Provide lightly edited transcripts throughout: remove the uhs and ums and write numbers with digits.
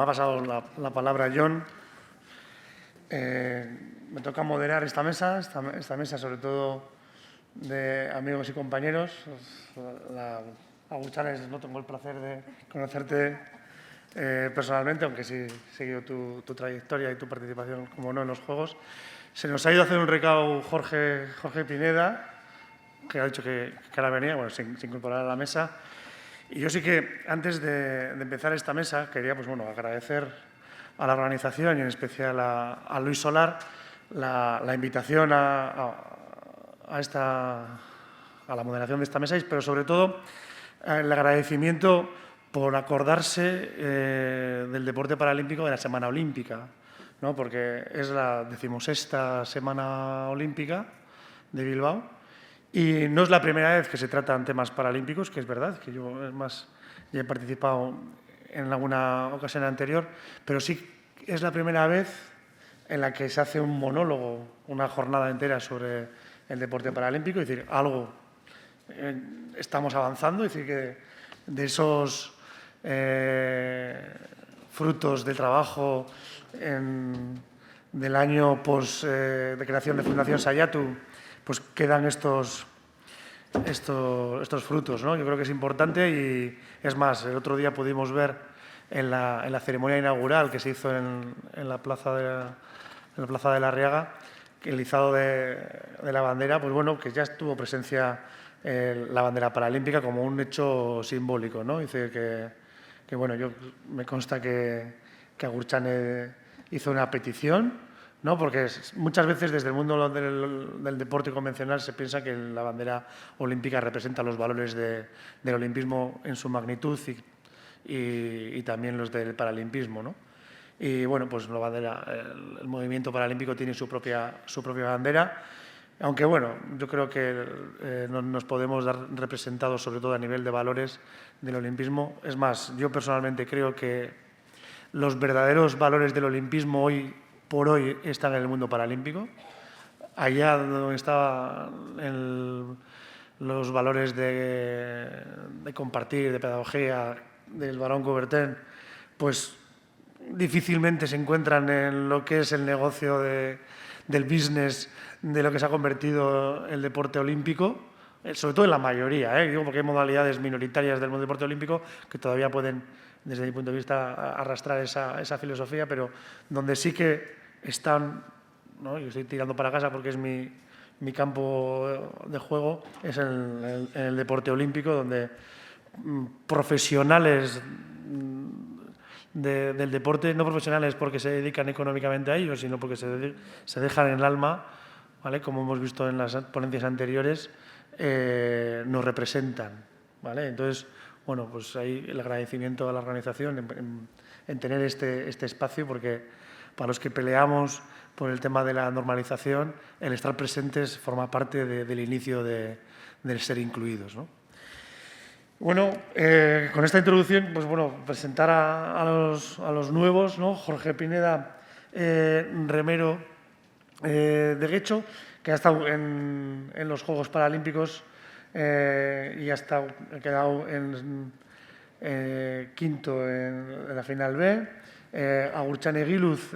me ha pasado la palabra John. Me toca moderar esta mesa sobre todo de amigos y compañeros. Aguchanes, no tengo el placer de conocerte personalmente, aunque sí he seguido tu trayectoria y tu participación, como no, en los Juegos. Se nos ha ido a hacer un recado Jorge Pineda, que ha dicho que ahora venía, bueno, se incorporará a la mesa. Y yo sí que, antes de empezar esta mesa, quería agradecer a la organización y en especial a Luis Solar la invitación a la moderación de esta mesa, pero sobre todo el agradecimiento por acordarse del deporte paralímpico de la Semana Olímpica, ¿no? Porque es la 16ª Semana Olímpica de Bilbao. Y no es la primera vez que se tratan temas paralímpicos, que es verdad, que yo, es más, ya he participado en alguna ocasión anterior, pero sí es la primera vez en la que se hace un monólogo, una jornada entera sobre el deporte paralímpico, es decir, algo estamos avanzando, es decir, que de esos frutos de trabajo del año de creación de Fundación Sayatu, pues quedan estos frutos, ¿no? Yo creo que es importante y, es más, el otro día pudimos ver en la ceremonia inaugural que se hizo en la Plaza de la Arriaga, el izado de la bandera, pues bueno, que ya tuvo presencia la bandera paralímpica como un hecho simbólico, ¿no? Dice que bueno, me consta que Agurchane hizo una petición, ¿no? Porque muchas veces desde el mundo del deporte convencional se piensa que la bandera olímpica representa los valores del olimpismo en su magnitud y también los del paralimpismo, ¿no? Y bueno, pues el movimiento paralímpico tiene su propia bandera, aunque bueno, yo creo que nos podemos dar representados sobre todo a nivel de valores del olimpismo. Es más, yo personalmente creo que los verdaderos valores del olimpismo hoy por hoy están en el mundo paralímpico. Allá donde estaban los valores de compartir, de pedagogía, del Barón Coubertin, pues difícilmente se encuentran en lo que es el negocio del business de lo que se ha convertido el deporte olímpico, sobre todo en la mayoría, digo, porque hay modalidades minoritarias del deporte olímpico que todavía pueden, desde mi punto de vista, arrastrar esa filosofía, pero donde sí que están, ¿no? Yo estoy tirando para casa porque es mi campo de juego, es en el deporte olímpico, donde profesionales del deporte, no profesionales porque se dedican económicamente a ello, sino porque se dejan en el alma, ¿vale? Como hemos visto en las ponencias anteriores, nos representan, ¿vale? Entonces, bueno, pues ahí el agradecimiento a la organización en tener este espacio, porque para los que peleamos por el tema de la normalización, el estar presentes forma parte del inicio del ser incluidos, ¿no? Bueno, con esta introducción, pues bueno, presentar a los nuevos, ¿no? Jorge Pineda Remero de Guecho, que ha estado en los Juegos Paralímpicos y ha quedado en quinto en la final B. Agurchane Giluz,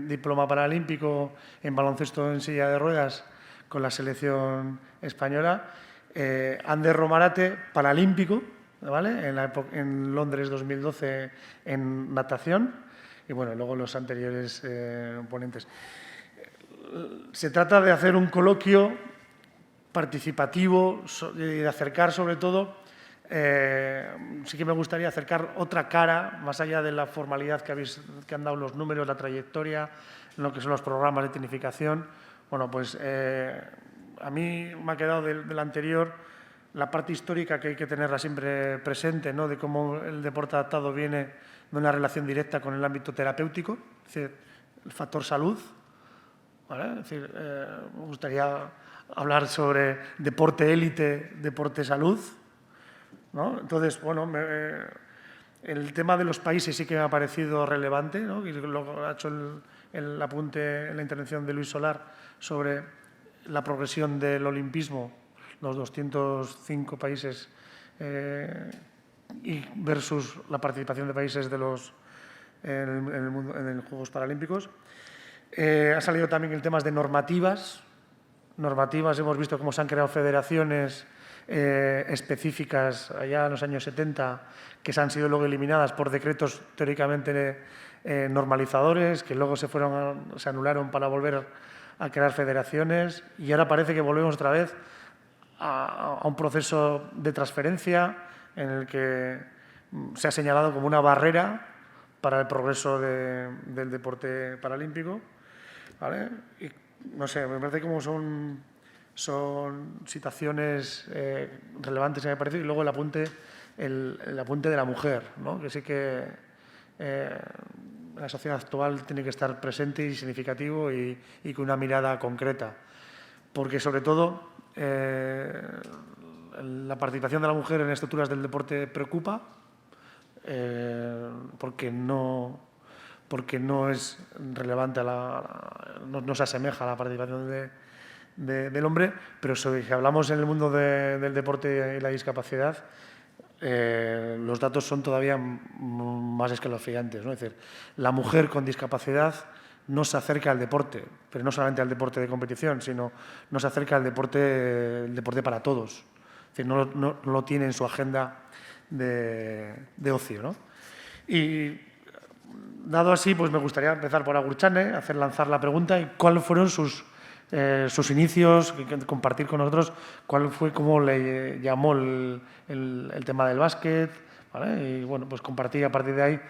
diploma paralímpico en baloncesto en silla de ruedas con la selección española. Ander Romarate, paralímpico, ¿vale? En Londres 2012 en natación. Y bueno, luego los anteriores ponentes. Se trata de hacer un coloquio participativo y de acercar sobre todo, sí que me gustaría acercar otra cara, más allá de la formalidad que han dado los números, la trayectoria, lo que son los programas de tecnificación. Bueno, pues a mí me ha quedado del anterior la parte histórica que hay que tenerla siempre presente, ¿no? De cómo el deporte adaptado viene de una relación directa con el ámbito terapéutico, es decir, el factor salud, ¿vale? Es decir, me gustaría hablar sobre deporte élite, deporte salud, ¿no? Entonces, bueno, el tema de los países sí que me ha parecido relevante, ¿no? Y lo ha hecho el apunte en la intervención de Luis Solar sobre la progresión del olimpismo, los 205 países y versus la participación de países de los en los Juegos Paralímpicos. Ha salido también el tema de normativas. Hemos visto cómo se han creado federaciones específicas allá en los años 70 que se han sido luego eliminadas por decretos teóricamente normalizadores, que luego se anularon para volver a crear federaciones, y ahora parece que volvemos otra vez a un proceso de transferencia en el que se ha señalado como una barrera para el progreso del deporte paralímpico, ¿vale? Y, no sé, me parece como son situaciones relevantes, me parece, y luego el apunte de la mujer, ¿no? Que sí que la sociedad actual tiene que estar presente y significativo y con una mirada concreta, porque sobre todo la participación de la mujer en estructuras del deporte preocupa, porque no es relevante, no se asemeja a la participación del hombre, pero si hablamos en el mundo del deporte y la discapacidad, los datos son todavía más escalofriantes, ¿no? Es decir, la mujer con discapacidad no se acerca al deporte, pero no solamente al deporte de competición, sino no se acerca al deporte para todos. Es decir, no lo tiene en su agenda de ocio, ¿no? Y dado así, pues me gustaría empezar por Agurchane, lanzar la pregunta y cuáles fueron sus inicios, compartir con nosotros cómo le llamó el tema del básquet, ¿vale? Y bueno, pues compartir a partir de ahí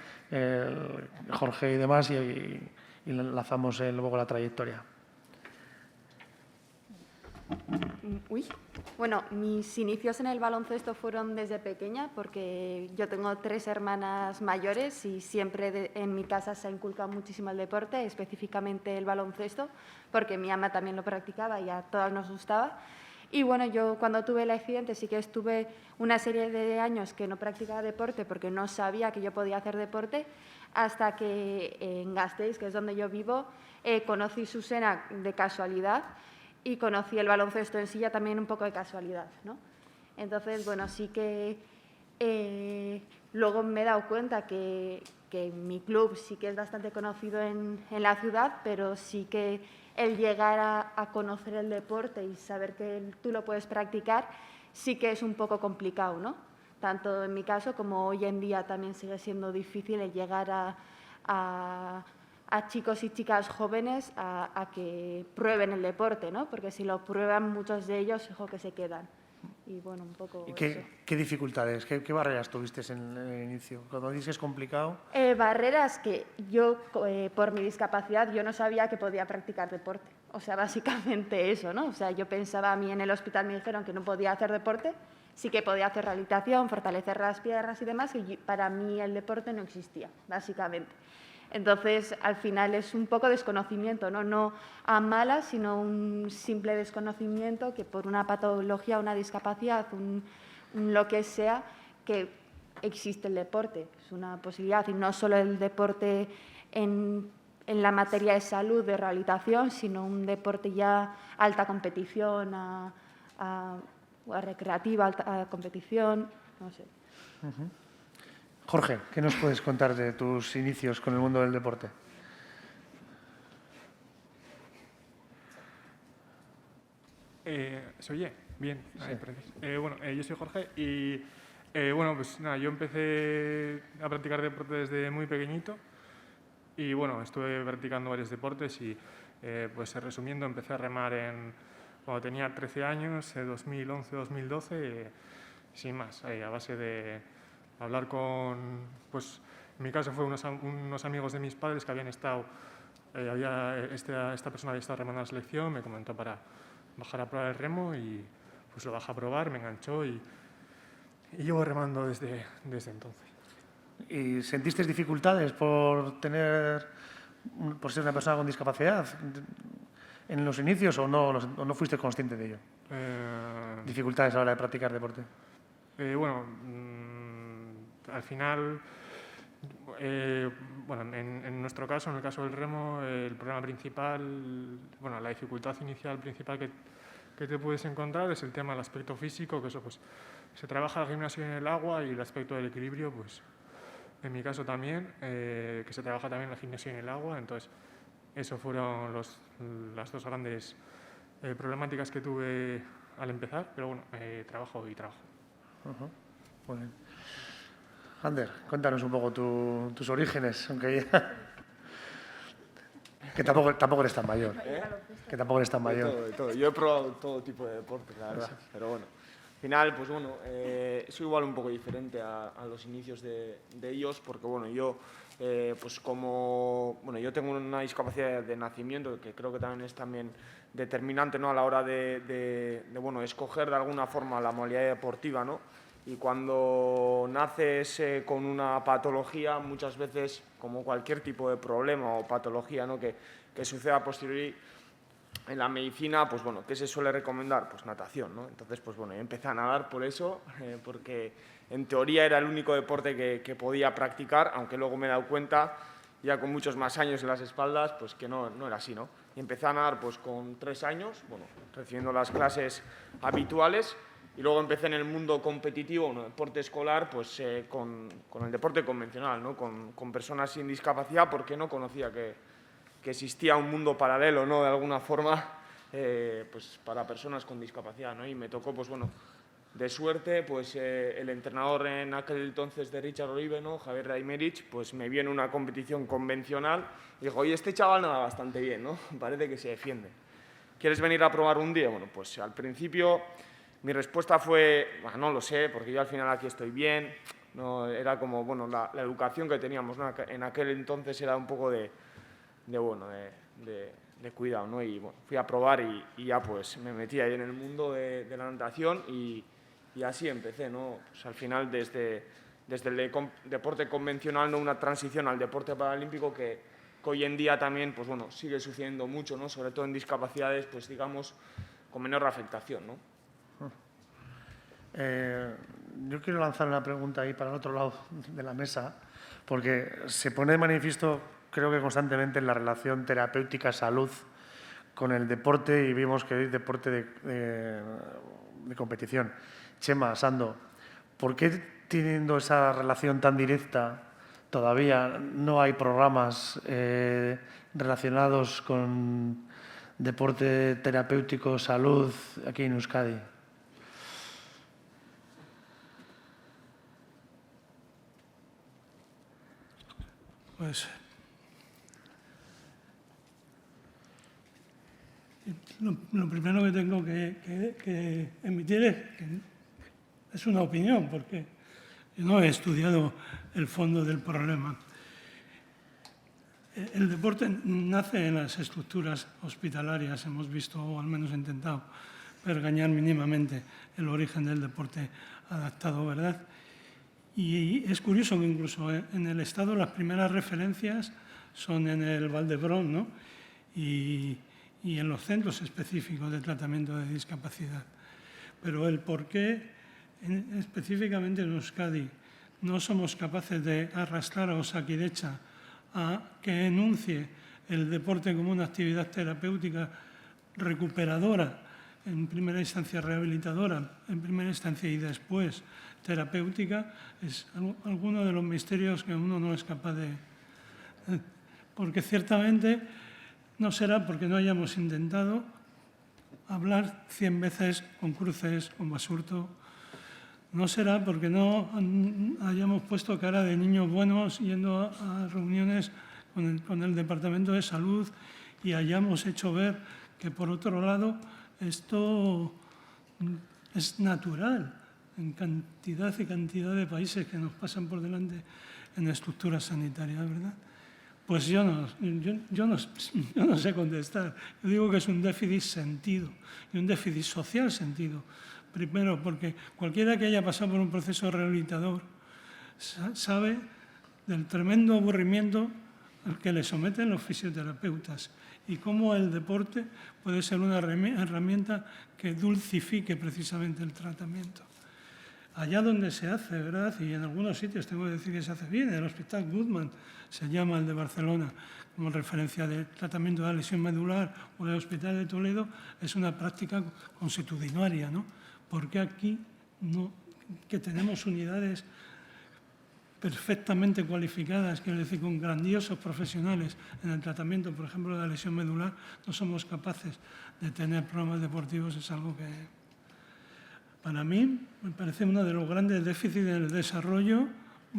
Jorge y demás y lanzamos luego la trayectoria. Bueno, mis inicios en el baloncesto fueron desde pequeña porque yo tengo 3 hermanas mayores y siempre en mi casa se ha inculcado muchísimo el deporte, específicamente el baloncesto, porque mi ama también lo practicaba y a todas nos gustaba. Y bueno, yo cuando tuve el accidente sí que estuve una serie de años que no practicaba deporte porque no sabía que yo podía hacer deporte, hasta que en Gasteiz, que es donde yo vivo, conocí Susena de casualidad y conocí el baloncesto en sí ya también un poco de casualidad, ¿no? Entonces, bueno, sí que luego me he dado cuenta que mi club sí que es bastante conocido en la ciudad, pero sí que el llegar a conocer el deporte y saber que tú lo puedes practicar sí que es un poco complicado, ¿no? Tanto en mi caso como hoy en día también sigue siendo difícil el llegar a chicos y chicas jóvenes a que prueben el deporte, ¿no? Porque si lo prueban, muchos de ellos, ojo, que se quedan. Y bueno, un poco ¿Y eso. qué dificultades, qué barreras tuviste en el inicio? Cuando dices que es complicado… Barreras que yo, por mi discapacidad, yo no sabía que podía practicar deporte. O sea, básicamente eso, ¿no? O sea, yo pensaba, a mí en el hospital me dijeron que no podía hacer deporte, sí que podía hacer rehabilitación, fortalecer las piernas y demás, y para mí el deporte no existía, básicamente. Entonces, al final es un poco desconocimiento, no a malas, sino un simple desconocimiento que por una patología, una discapacidad, lo que sea, que existe el deporte. Es una posibilidad, y no solo el deporte en la materia de salud, de rehabilitación, sino un deporte ya alta competición, a recreativa, alta competición, no sé. Jorge, ¿qué nos puedes contar de tus inicios con el mundo del deporte? ¿Se oye? Bien. Sí. Bueno, yo soy Jorge y bueno, pues nada, yo empecé a practicar deporte desde muy pequeñito y bueno, estuve practicando varios deportes y pues resumiendo, empecé a remar cuando tenía 13 años, 2011-2012, sin más, a base de hablar pues en mi caso fue unos amigos de mis padres que habían estado, esta persona había estado remando en la selección, me comentó para bajar a probar el remo y pues lo bajé a probar, me enganchó y llevo remando desde entonces. ¿Y sentiste dificultades por ser una persona con discapacidad en los inicios o no fuiste consciente de ello? ¿Dificultades a la hora de practicar deporte? Bueno, al final, bueno, en nuestro caso, en el caso del remo, el problema principal, bueno, la dificultad inicial principal que te puedes encontrar es el tema del aspecto físico, que eso pues se trabaja el gimnasio en el agua y el aspecto del equilibrio, pues en mi caso también, que se trabaja también en el gimnasio y en el agua. Entonces, eso fueron las dos grandes problemáticas que tuve al empezar, pero bueno, trabajo y trabajo. Muy bien. Ander, cuéntanos un poco tus orígenes, aunque ya... Que tampoco eres tan mayor. Que tampoco eres tan mayor. De todo. Yo he probado todo tipo de deportes, la verdad. Pero bueno, al final, pues bueno, soy igual un poco diferente a los inicios de ellos, porque bueno, yo, pues como, bueno, yo tengo una discapacidad de nacimiento, que creo que también es determinante, ¿no?, a la hora de bueno, escoger de alguna forma la modalidad deportiva, ¿no? Y cuando naces con una patología, muchas veces, como cualquier tipo de problema o patología, ¿no?, que suceda a posteriori, en la medicina, pues bueno, ¿qué se suele recomendar? Pues natación, ¿no? Entonces, pues bueno, yo empecé a nadar por eso, porque en teoría era el único deporte que podía practicar, aunque luego me he dado cuenta, ya con muchos más años en las espaldas, pues que no era así, ¿no? Y empecé a nadar pues con 3 años, bueno, recibiendo las clases habituales. Y luego empecé en el mundo competitivo, en el deporte escolar, pues con el deporte convencional, ¿no? Con personas sin discapacidad, porque no conocía que existía un mundo paralelo, ¿no?, de alguna forma, pues para personas con discapacidad, ¿no? Y me tocó, pues bueno, de suerte, pues el entrenador en aquel entonces de Richard Olive, ¿no?, Javier Raimerich, pues me vio en una competición convencional y dijo: oye, este chaval nada bastante bien, ¿no? Parece que se defiende. ¿Quieres venir a probar un día? Bueno, pues al principio mi respuesta fue: bueno, no lo sé, porque yo al final aquí estoy bien. No, era como, bueno, la educación que teníamos, ¿no?, en aquel entonces era un poco de cuidado, ¿no? Y bueno, fui a probar y ya pues me metí ahí en el mundo de la natación y así empecé, ¿no? Pues al final desde el deporte convencional, ¿no?, una transición al deporte paralímpico que hoy en día también, pues bueno, sigue sucediendo mucho, ¿no?, sobre todo en discapacidades, pues digamos, con menor afectación, ¿no? Yo quiero lanzar una pregunta ahí para el otro lado de la mesa, porque se pone de manifiesto, creo que constantemente, en la relación terapéutica-salud con el deporte, y vimos que es deporte de competición. Chema, Sando, ¿por qué teniendo esa relación tan directa todavía no hay programas relacionados con deporte terapéutico, salud, aquí en Euskadi? Pues lo primero que tengo que emitir es que es una opinión, porque yo no he estudiado el fondo del problema. El deporte nace en las estructuras hospitalarias, hemos visto, o al menos intentado, pergañar mínimamente el origen del deporte adaptado, ¿verdad? Y es curioso que incluso en el Estado las primeras referencias son en el Valdebrón, ¿no?, y en los centros específicos de tratamiento de discapacidad. Pero el por qué, específicamente en Euskadi, no somos capaces de arrastrar a Osakidetza a que enuncie el deporte como una actividad terapéutica recuperadora, en primera instancia rehabilitadora, en primera instancia y después terapéutica, es alguno de los misterios que uno no es capaz de... Porque ciertamente no será porque no hayamos intentado hablar 100 veces con Cruces, con Basurto, no será porque no hayamos puesto cara de niños buenos yendo a reuniones con el Departamento de Salud y hayamos hecho ver que, por otro lado, esto es natural en cantidad y cantidad de países que nos pasan por delante en estructuras sanitarias, ¿verdad? Pues yo no sé contestar. Yo digo que es un déficit sentido y un déficit social sentido. Primero, porque cualquiera que haya pasado por un proceso rehabilitador sabe del tremendo aburrimiento al que le someten los fisioterapeutas y cómo el deporte puede ser una herramienta que dulcifique precisamente el tratamiento. Allá donde se hace, ¿verdad? Y en algunos sitios tengo que decir que se hace bien. El Hospital Goodman se llama el de Barcelona, como referencia de tratamiento de la lesión medular, o el Hospital de Toledo, es una práctica consuetudinaria, ¿no? Porque aquí, no, que tenemos unidades perfectamente cualificadas, quiero decir, con grandiosos profesionales en el tratamiento, por ejemplo, de la lesión medular, no somos capaces de tener programas deportivos. Es algo que, para mí, me parece uno de los grandes déficits del desarrollo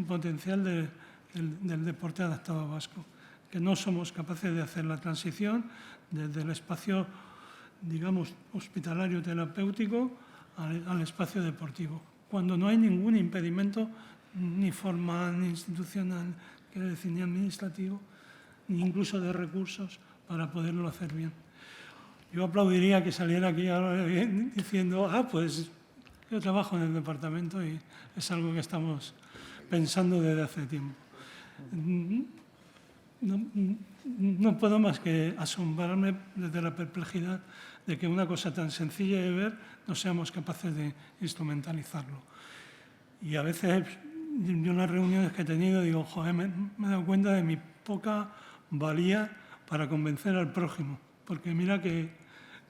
potencial del deporte adaptado vasco, que no somos capaces de hacer la transición desde el espacio, digamos, hospitalario terapéutico al espacio deportivo, cuando no hay ningún impedimento ni formal, ni institucional, quiero decir, ni administrativo, ni incluso de recursos para poderlo hacer bien. Yo aplaudiría que saliera aquí ahora diciendo, pues yo trabajo en el departamento y es algo que estamos pensando desde hace tiempo. No puedo más que asombrarme desde la perplejidad de que una cosa tan sencilla de ver no seamos capaces de instrumentalizarlo. Y a veces, yo en las reuniones que he tenido, digo, joder, me he dado cuenta de mi poca valía para convencer al prójimo. Porque mira que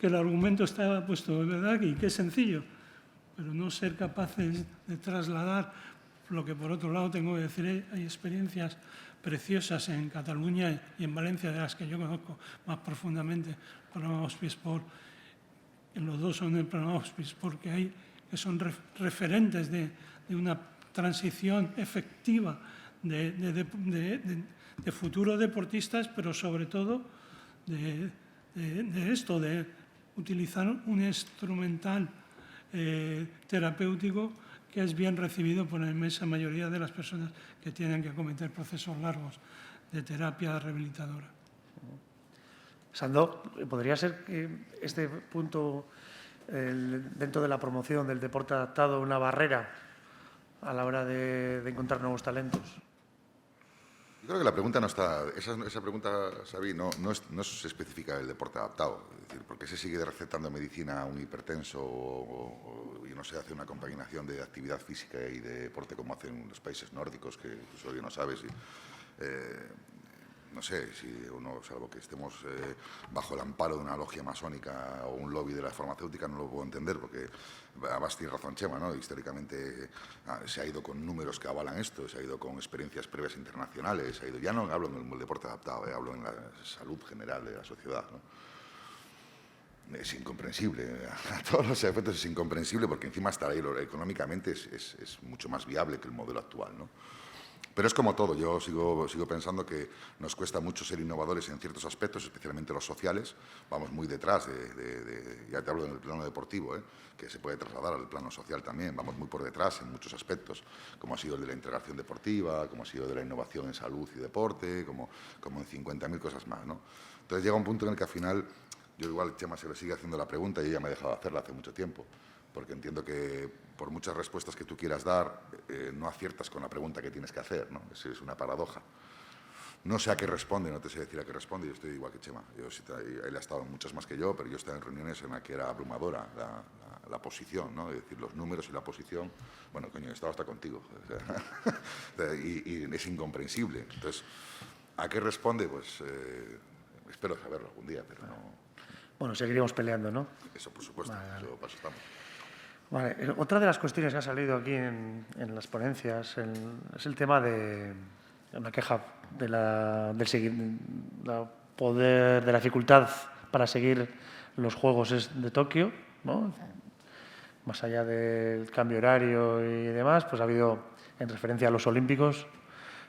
el argumento está puesto, ¿verdad? Y que es sencillo. Pero no ser capaces de trasladar lo que, por otro lado, tengo que decir, hay experiencias preciosas en Cataluña y en Valencia, de las que yo conozco más profundamente, el programa Hospisport. Los dos son el programa Hospisport que hay, que son referentes de una transición efectiva de futuros deportistas, pero sobre todo de esto, de utilizar un instrumental terapéutico que es bien recibido por la inmensa mayoría de las personas que tienen que acometer procesos largos de terapia rehabilitadora. Sandor, ¿podría ser que este punto, dentro de la promoción del deporte adaptado, una barrera a la hora de encontrar nuevos talentos? Yo creo que la pregunta no está... Esa pregunta, Xavi, no es específica del deporte adaptado. Es decir, porque se sigue recetando medicina a un hipertenso o no se hace una compaginación de actividad física y de deporte como hacen los países nórdicos, que incluso yo no sabes. No sé, si uno, salvo que estemos bajo el amparo de una logia masónica o un lobby de la farmacéutica, no lo puedo entender, porque además tiene razón Chema, ¿no? Históricamente se ha ido con números que avalan esto, se ha ido con experiencias previas internacionales, ya no hablo en el deporte adaptado, hablo en la salud general de la sociedad, ¿no? Es incomprensible, a todos los efectos es incomprensible, porque encima hasta ahí económicamente es mucho más viable que el modelo actual, ¿no? Pero es como todo, yo sigo pensando que nos cuesta mucho ser innovadores en ciertos aspectos, especialmente los sociales. Vamos muy detrás ya te hablo del plano deportivo, que se puede trasladar al plano social también. Vamos muy por detrás en muchos aspectos, como ha sido el de la integración deportiva, como ha sido de la innovación en salud y deporte, como en 50.000 cosas más, ¿no? Entonces llega un punto en el que al final, yo igual Chema se le sigue haciendo la pregunta y ella me ha dejado de hacerla hace mucho tiempo, porque entiendo que por muchas respuestas que tú quieras dar, no aciertas con la pregunta que tienes que hacer, ¿no? Es una paradoja. No sé a qué responde, no te sé decir a qué responde, yo estoy igual que Chema. Él ha estado en muchas más que yo, pero yo he estado en reuniones en las que era abrumadora la posición, ¿no? Es decir, los números y la posición. Bueno, coño, he estado hasta contigo. O sea, y es incomprensible. Entonces, ¿a qué responde? Pues espero saberlo algún día, pero no... Bueno, seguiremos peleando, ¿no? Eso, por supuesto, vale. Eso, para eso estamos. Vale. Otra de las cuestiones que ha salido aquí en las ponencias es el tema de una queja de la dificultad para seguir los Juegos de Tokio, ¿no? Más allá del cambio horario y demás, pues ha habido, en referencia a los Olímpicos,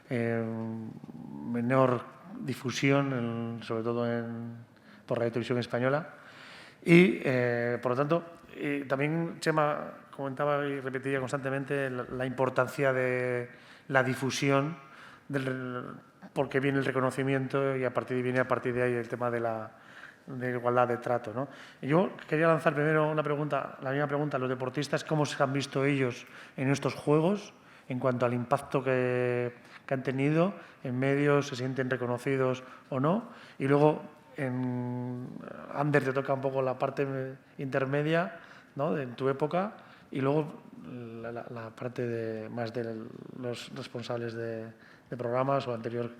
menor difusión, sobre todo por Radio Televisión Española. Y, por lo tanto, también Chema comentaba y repetía constantemente la importancia de la difusión, porque viene el reconocimiento y viene a partir de ahí el tema de la igualdad de trato, ¿no? Y yo quería lanzar primero la misma pregunta a los deportistas: ¿cómo se han visto ellos en estos Juegos en cuanto al impacto que han tenido en medios, se sienten reconocidos o no? Y luego, Ander, te toca un poco la parte intermedia, ¿no?, de tu época, y luego la parte más de los responsables de programas o anterior.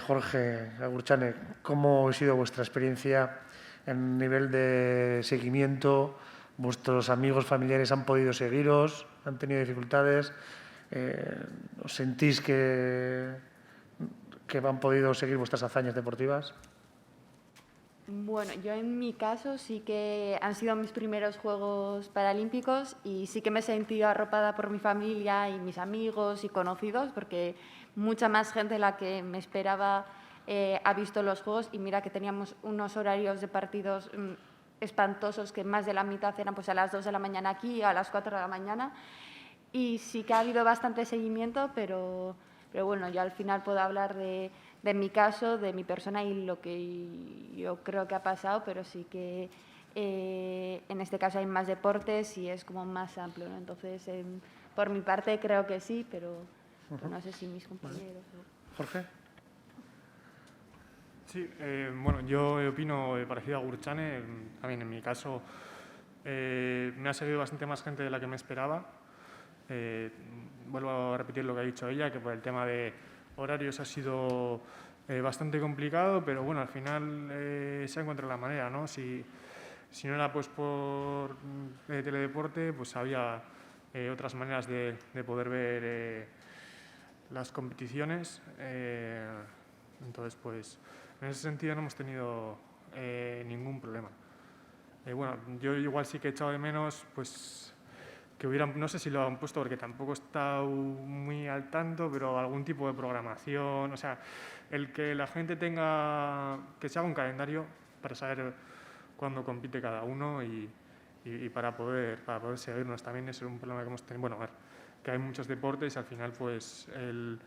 Jorge Agurchane, ¿cómo ha sido vuestra experiencia en nivel de seguimiento? ¿Vuestros amigos, familiares han podido seguiros? ¿Han tenido dificultades? ¿Os sentís que han podido seguir vuestras hazañas deportivas? Bueno, yo en mi caso sí que han sido mis primeros Juegos Paralímpicos y sí que me he sentido arropada por mi familia y mis amigos y conocidos, porque mucha más gente de la que me esperaba ha visto los Juegos, y mira que teníamos unos horarios de partidos espantosos, que más de la mitad eran pues a las 2 de la mañana aquí, a las 4 de la mañana, y sí que ha habido bastante seguimiento, pero bueno, yo al final puedo hablar de mi caso, de mi persona y lo que yo creo que ha pasado, pero sí que en este caso hay más deportes y es como más amplio, ¿no? Entonces, por mi parte creo que sí, pero no sé si mis compañeros... Jorge. Sí, bueno, yo opino parecido a Gurchane. También en mi caso me ha seguido bastante más gente de la que me esperaba. Vuelvo a repetir lo que ha dicho ella, que por el tema de horarios ha sido bastante complicado, pero bueno, al final se ha encontrado la manera, ¿no? Si no era pues por teledeporte, pues había otras maneras de poder ver las competiciones. Entonces, pues en ese sentido no hemos tenido ningún problema. Bueno, yo igual sí que he echado de menos, pues que hubieran, no sé si lo han puesto porque tampoco he estado muy al tanto, pero algún tipo de programación, o sea, el que la gente tenga, que se haga un calendario para saber cuándo compite cada uno y para poder seguirnos. También es un problema que hemos tenido, bueno, a ver, que hay muchos deportes y al final pues el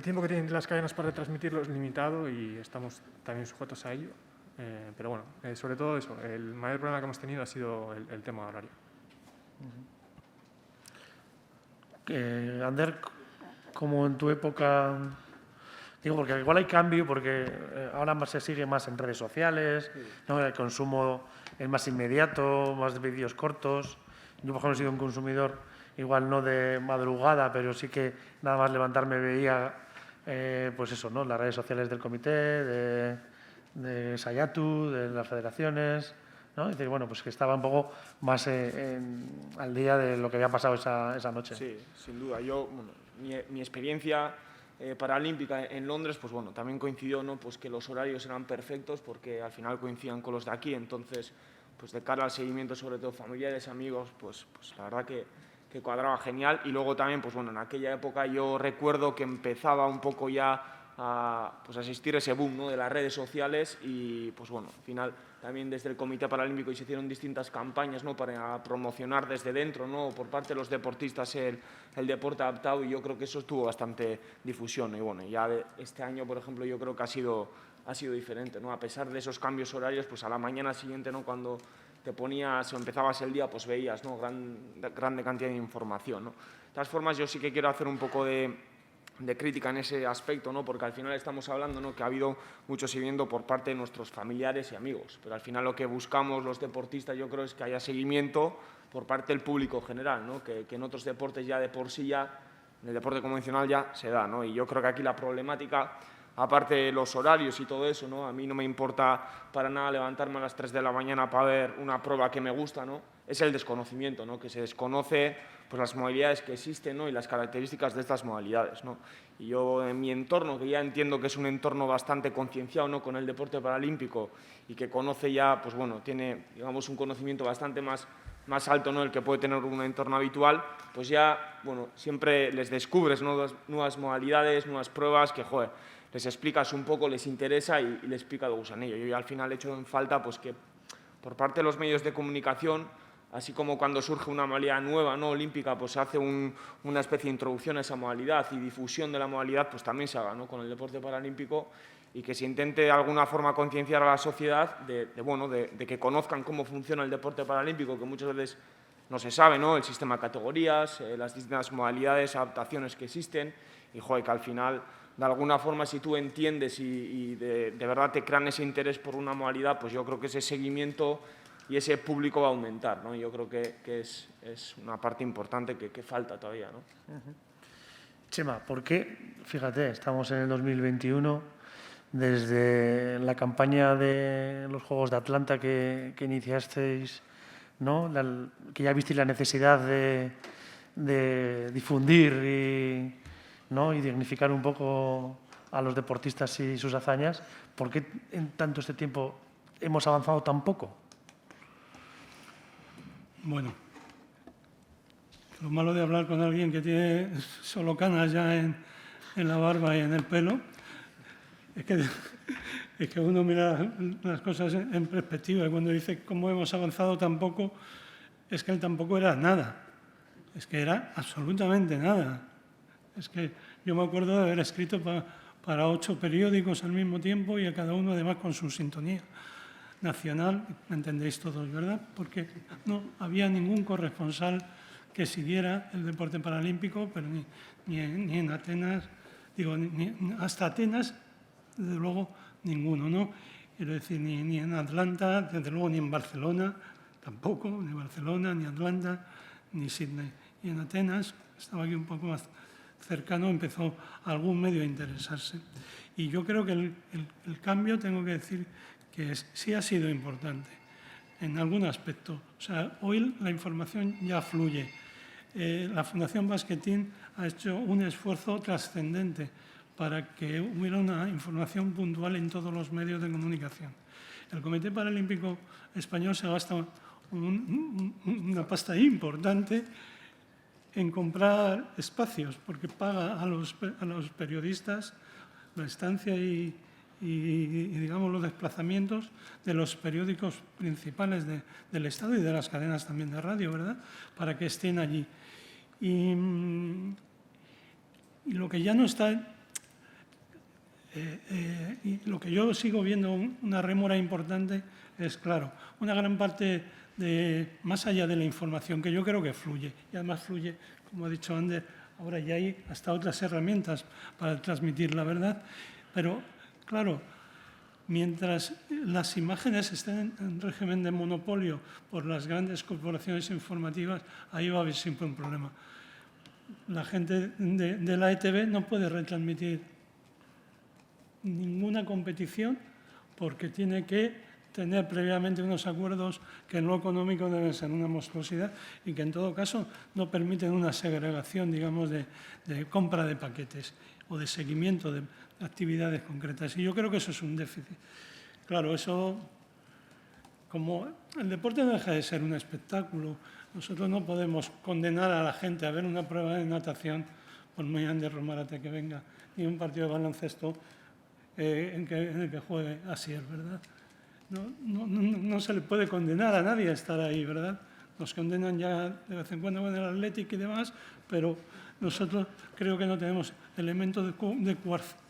tiempo que tienen las cadenas para retransmitirlo es limitado y estamos también sujetos a ello. Pero bueno, sobre todo eso, el mayor problema que hemos tenido ha sido el tema horario. Ander, como en tu época, digo, porque igual hay cambio, porque ahora más se sigue más en redes sociales, ¿no? El consumo es más inmediato, más de vídeos cortos. Yo, por ejemplo, he sido un consumidor, igual no de madrugada, pero sí que nada más levantarme veía, pues eso, ¿no? Las redes sociales del comité, de Sayatu, de las federaciones, ¿no? Es decir, bueno, pues que estaba un poco más al día de lo que había pasado esa noche. Sí, sin duda. Yo, bueno, mi experiencia paralímpica en Londres, pues bueno, también coincidió, ¿no? Pues que los horarios eran perfectos porque al final coincidían con los de aquí, entonces, pues de cara al seguimiento, sobre todo familiares, amigos, pues la verdad que cuadraba genial. Y luego también, pues bueno, en aquella época yo recuerdo que empezaba un poco ya a pues asistir a ese boom, ¿no? De las redes sociales y pues bueno, al final también desde el Comité Paralímpico se hicieron distintas campañas, ¿no? Para promocionar desde dentro, ¿no? Por parte de los deportistas el deporte adaptado, y yo creo que eso tuvo bastante difusión. Y bueno, ya este año, por ejemplo, yo creo que ha sido diferente, ¿no? A pesar de esos cambios horarios, pues a la mañana siguiente, ¿no? Cuando te ponías o empezabas el día, pues veías, ¿no? Grande cantidad de información, ¿no? De todas formas, yo sí que quiero hacer un poco de crítica en ese aspecto, ¿no? Porque al final estamos hablando, ¿no? Que ha habido mucho seguimiento por parte de nuestros familiares y amigos, pero al final lo que buscamos los deportistas, yo creo, es que haya seguimiento por parte del público general, ¿no? Que en otros deportes ya de por sí ya, en el deporte convencional ya se da, ¿no? Y yo creo que aquí la problemática, aparte de los horarios y todo eso, ¿no? A mí no me importa para nada levantarme a las 3 de la mañana para ver una prueba que me gusta, ¿no? Es el desconocimiento, ¿no? Que se desconoce pues, las modalidades que existen, ¿no? Y las características de estas modalidades, ¿no? Y yo en mi entorno, que ya entiendo que es un entorno bastante concienciado, ¿no? Con el deporte paralímpico y que conoce ya, pues bueno, tiene, digamos, un conocimiento bastante más alto, ¿no? El que puede tener un entorno habitual, pues ya, bueno, siempre les descubres, ¿no? Nuevas modalidades, nuevas pruebas que, joder, les explicas un poco, les interesa y les pica de gusanillo. Yo ya al final he hecho en falta pues que por parte de los medios de comunicación, así como cuando surge una modalidad nueva, ¿no? Olímpica, pues se hace una especie de introducción a esa modalidad y difusión de la modalidad, pues también se haga, ¿no? Con el deporte paralímpico, y que se intente de alguna forma concienciar a la sociedad de que conozcan cómo funciona el deporte paralímpico, que muchas veces no se sabe, ¿no? El sistema de categorías, las distintas modalidades, adaptaciones que existen, y joder, que al final, de alguna forma, si tú entiendes y de verdad te crean ese interés por una modalidad, pues yo creo que ese seguimiento y ese público va a aumentar, ¿no? Yo creo que es una parte importante que falta todavía, ¿no? Chema, ¿por qué? Fíjate, estamos en el 2021, desde la campaña de los Juegos de Atlanta que iniciasteis, ¿no? Que ya visteis la necesidad de difundir ¿no? y dignificar un poco a los deportistas y sus hazañas, ¿por qué en tanto este tiempo hemos avanzado tan poco? Bueno, lo malo de hablar con alguien que tiene solo canas ya en la barba y en el pelo es que uno mira las cosas en perspectiva, y cuando dice cómo hemos avanzado tan poco, es que él tampoco era nada, es que era absolutamente nada. Es que yo me acuerdo de haber escrito para 8 periódicos al mismo tiempo y a cada uno además con su sintonía nacional, me entendéis todos, ¿verdad? Porque no había ningún corresponsal que siguiera el deporte paralímpico, pero ni en Atenas, digo, hasta Atenas, desde luego, ninguno, ¿no? Quiero decir, ni en Atlanta, desde luego ni en Barcelona, tampoco, ni Barcelona, ni Atlanta, ni Sydney. Y en Atenas, estaba aquí un poco más cercano, empezó algún medio a interesarse. Y yo creo que el cambio, tengo que decir, que sí ha sido importante en algún aspecto. O sea, hoy la información ya fluye. La Fundación Basquetín ha hecho un esfuerzo trascendente para que hubiera una información puntual en todos los medios de comunicación. El Comité Paralímpico Español se gasta una pasta importante en comprar espacios, porque paga a los periodistas la estancia y digamos, los desplazamientos de los periódicos principales del Estado y de las cadenas también de radio, ¿verdad?, para que estén allí. Y lo que ya no está, y lo que yo sigo viendo una rémora importante es, claro, una gran parte más allá de la información, que yo creo que fluye, y además fluye, como ha dicho Ander, ahora ya hay hasta otras herramientas para transmitir la verdad, pero claro, mientras las imágenes estén en régimen de monopolio por las grandes corporaciones informativas, ahí va a haber siempre un problema. La gente de la ETV no puede retransmitir ninguna competición porque tiene que tener previamente unos acuerdos que en lo económico deben ser una monstruosidad y que en todo caso no permiten una segregación, digamos, de compra de paquetes o de seguimiento de actividades concretas. Y yo creo que eso es un déficit. Claro, eso, como el deporte no deja de ser un espectáculo, nosotros no podemos condenar a la gente a ver una prueba de natación, por muy Ander Romarate que venga, ni un partido de baloncesto en el que juegue Asier, ¿verdad? No se le puede condenar a nadie a estar ahí, ¿verdad? Nos condenan ya de vez en cuando con el Athletic y demás, pero nosotros creo que no tenemos elementos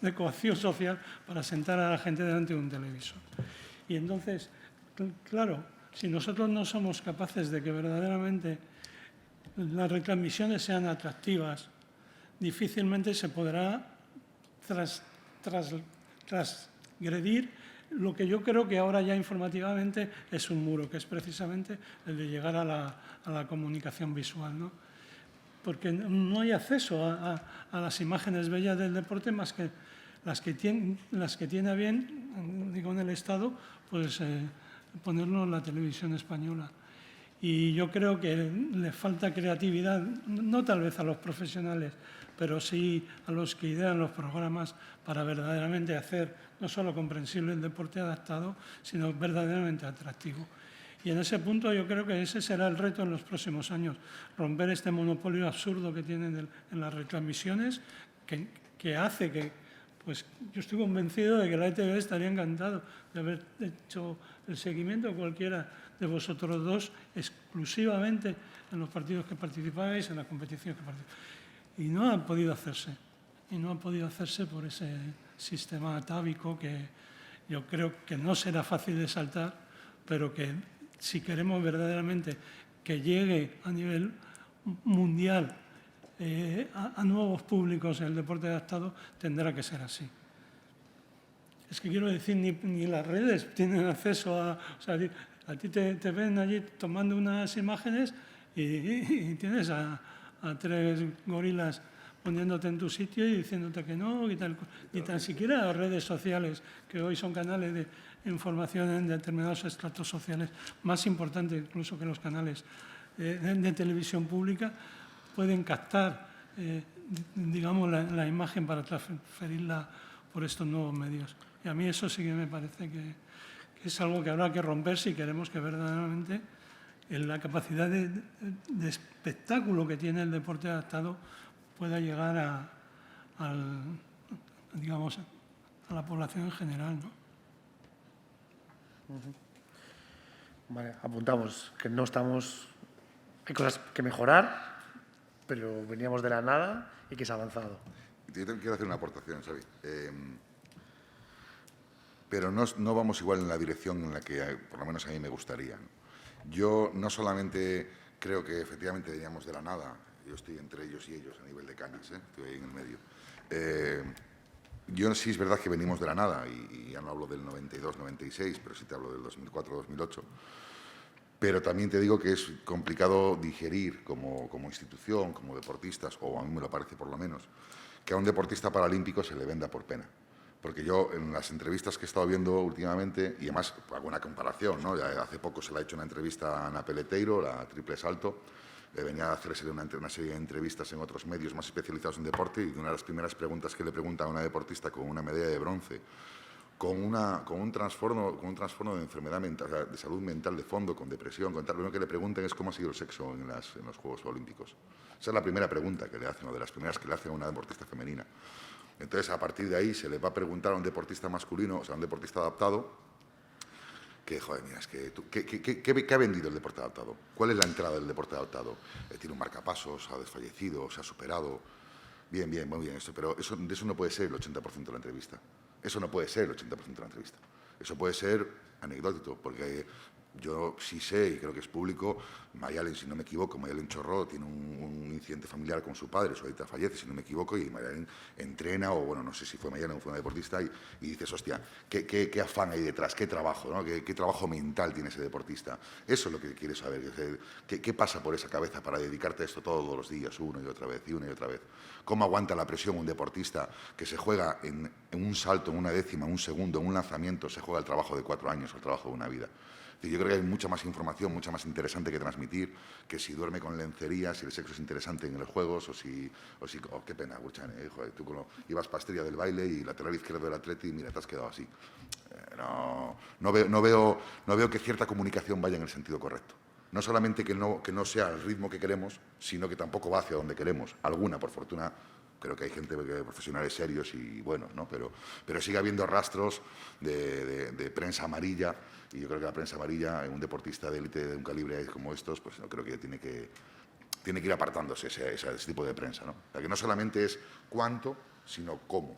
de coacción social para sentar a la gente delante de un televisor. Y entonces, claro, si nosotros no somos capaces de que verdaderamente las retransmisiones sean atractivas, difícilmente se podrá transgredir lo que yo creo que ahora ya informativamente es un muro, que es precisamente el de llegar a la comunicación visual, ¿no? Porque no hay acceso a las imágenes bellas del deporte más que las que tiene a bien, digo, en el Estado, pues ponerlo en la televisión española. Y yo creo que le falta creatividad, no tal vez a los profesionales, pero sí a los que idean los programas para verdaderamente hacer no solo comprensible el deporte adaptado, sino verdaderamente atractivo. Y en ese punto yo creo que ese será el reto en los próximos años, romper este monopolio absurdo que tienen en las retransmisiones, que hace que, pues yo estoy convencido de que la ETV estaría encantado de haber hecho el seguimiento cualquiera de vosotros dos exclusivamente en los partidos que participáis, en las competiciones que participáis. Y no ha podido hacerse. Y no ha podido hacerse por ese sistema atávico que yo creo que no será fácil de saltar, pero que si queremos verdaderamente que llegue a nivel mundial a nuevos públicos el deporte adaptado, tendrá que ser así. Es que quiero decir, ni las redes tienen acceso a... O sea, a ti te ven allí tomando unas imágenes y tienes a 3 gorilas poniéndote en tu sitio y diciéndote que no, y tal, ni tan siquiera las redes sociales, que hoy son canales de información en determinados estratos sociales, más importantes incluso que los canales de televisión pública, pueden captar, digamos, la imagen para transferirla por estos nuevos medios. Y a mí eso sí que me parece que es algo que habrá que romper si queremos que verdaderamente la capacidad de espectáculo que tiene el deporte adaptado pueda llegar digamos, a la población en general, ¿no? Vale, apuntamos que no estamos... Hay cosas que mejorar, pero veníamos de la nada y que se ha avanzado. Yo quiero hacer una aportación, Xavi. Pero no vamos igual en la dirección en la que, por lo menos a mí me gustaría, ¿no? Yo no solamente creo que efectivamente veníamos de la nada, yo estoy entre ellos y ellos a nivel de cañas, estoy ahí en el medio. Yo sí es verdad que venimos de la nada, y ya no hablo del 92-96, pero sí te hablo del 2004-2008. Pero también te digo que es complicado digerir como institución, como deportistas, o a mí me lo parece por lo menos, que a un deportista paralímpico se le venda por pena. Porque yo, en las entrevistas que he estado viendo últimamente, y además hago una comparación, ¿no? Ya hace poco se le ha hecho una entrevista a Ana Peleteiro, la triple salto, venía a hacerse una serie de entrevistas en otros medios más especializados en deporte, y una de las primeras preguntas que le pregunta a una deportista con una medalla de bronce, con un trastorno de enfermedad mental, o sea, de salud mental de fondo, con depresión, con tal, lo primero que le preguntan es cómo ha sido el sexo en los Juegos Olímpicos. Esa es la primera pregunta que le hacen, o de las primeras que le hacen a una deportista femenina. Entonces, a partir de ahí, se le va a preguntar a un deportista masculino, o sea, a un deportista adaptado, que, joder, mira, es que ¿qué ha vendido el deporte adaptado? ¿Cuál es la entrada del deporte adaptado? Tiene un marcapasos, ha desfallecido, se ha superado. Bien, muy bien, pero de eso no puede ser el 80% de la entrevista. Eso no puede ser el 80% de la entrevista. Eso puede ser anecdótico, porque yo sí sé, y creo que es público, Mayalen, si no me equivoco, Mayalen Chorró tiene un incidente familiar con su padre, su abuelita fallece, si no me equivoco, y Mayalen entrena, o bueno, no sé si fue Mayalen o fue una deportista, y dices, hostia, ¿qué afán hay detrás? ¿Qué trabajo? ¿No? ¿Qué trabajo mental tiene ese deportista? Eso es lo que quieres saber. ¿Qué pasa por esa cabeza para dedicarte a esto todos los días, una y otra vez, y una y otra vez? ¿Cómo aguanta la presión un deportista que se juega en un salto, en una décima, en un segundo, en un lanzamiento, se juega el trabajo de 4 años, el trabajo de una vida? Yo creo que hay mucha más información, mucha más interesante que transmitir, que si duerme con lencería, si el sexo es interesante en los juegos, oh, qué pena, Gurchan, joder, tú ibas pastilla del baile y lateral izquierdo del Atleti y mira, te has quedado así. No veo que cierta comunicación vaya en el sentido correcto. No solamente que no sea el ritmo que queremos, sino que tampoco va hacia donde queremos. Alguna, por fortuna, creo que hay gente, profesionales serios y buenos, ¿no? Pero sigue habiendo rastros de prensa amarilla, y yo creo que la prensa amarilla, en un deportista de élite de un calibre como estos, pues no creo que tiene que ir apartándose ese tipo de prensa, ¿no? O sea, que no solamente es cuánto, sino cómo.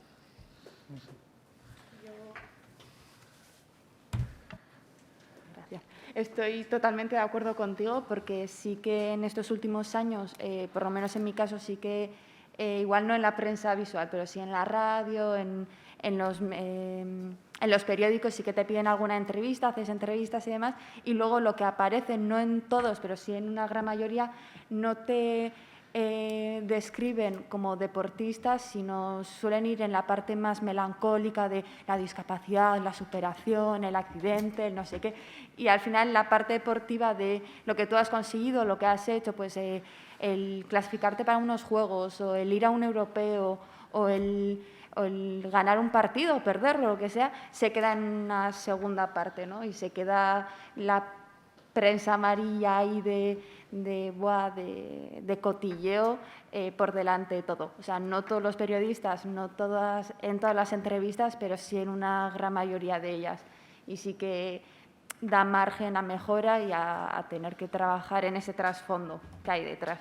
Gracias. Estoy totalmente de acuerdo contigo, porque sí que en estos últimos años, por lo menos en mi caso, sí que igual no en la prensa visual, pero sí en la radio, en los periódicos sí que te piden alguna entrevista, haces entrevistas y demás, y luego lo que aparece, no en todos, pero sí en una gran mayoría, no te describen como deportistas, sino suelen ir en la parte más melancólica de la discapacidad, la superación, el accidente, el no sé qué, y al final la parte deportiva de lo que tú has conseguido, lo que has hecho, pues el clasificarte para unos juegos, o el ir a un europeo, o el ganar un partido, o perderlo, lo que sea, se queda en una segunda parte, ¿no? Y se queda la prensa amarilla ahí de cotilleo por delante de todo. O sea, no todos los periodistas, no todas, en todas las entrevistas, pero sí en una gran mayoría de ellas. Y sí que da margen a mejora y a tener que trabajar en ese trasfondo que hay detrás.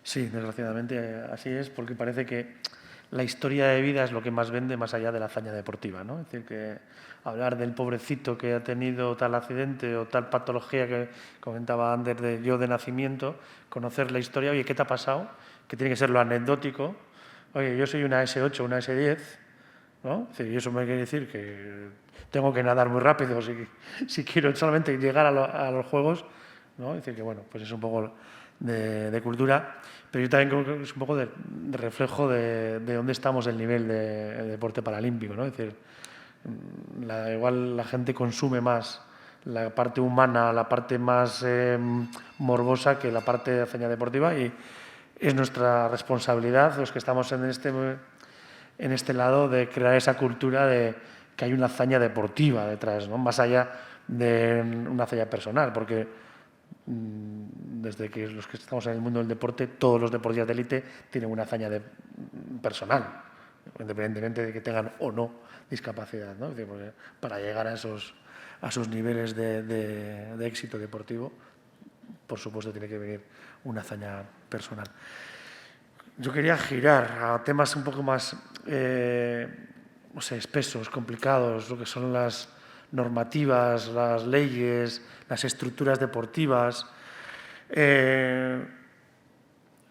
Sí, desgraciadamente así es, porque parece que la historia de vida es lo que más vende, más allá de la hazaña deportiva, ¿no? Es decir, que hablar del pobrecito que ha tenido tal accidente o tal patología que comentaba Ander yo de nacimiento, conocer la historia, oye, ¿qué te ha pasado? Que tiene que ser lo anecdótico. Oye, yo soy una S8, una S10, ¿no? Es decir, y eso me quiere decir que tengo que nadar muy rápido si quiero solamente llegar a los Juegos, ¿no? Es decir, que bueno, pues es un poco de cultura, pero yo también creo que es un poco de reflejo de dónde estamos el nivel de deporte paralímpico, ¿no? Es decir, igual la gente consume más la parte humana, la parte más morbosa que la parte de hazaña deportiva, y es nuestra responsabilidad, los que estamos en este lado, de crear esa cultura de que hay una hazaña deportiva detrás, ¿no? Más allá de una hazaña personal, porque desde que los que estamos en el mundo del deporte, todos los deportistas de élite tienen una hazaña personal, independientemente de que tengan o no discapacidad, ¿no? Es decir, porque para llegar a esos niveles de éxito deportivo, por supuesto, tiene que venir una hazaña personal. Yo quería girar a temas un poco más no sé, espesos, complicados, lo que son las normativas, las leyes, las estructuras deportivas.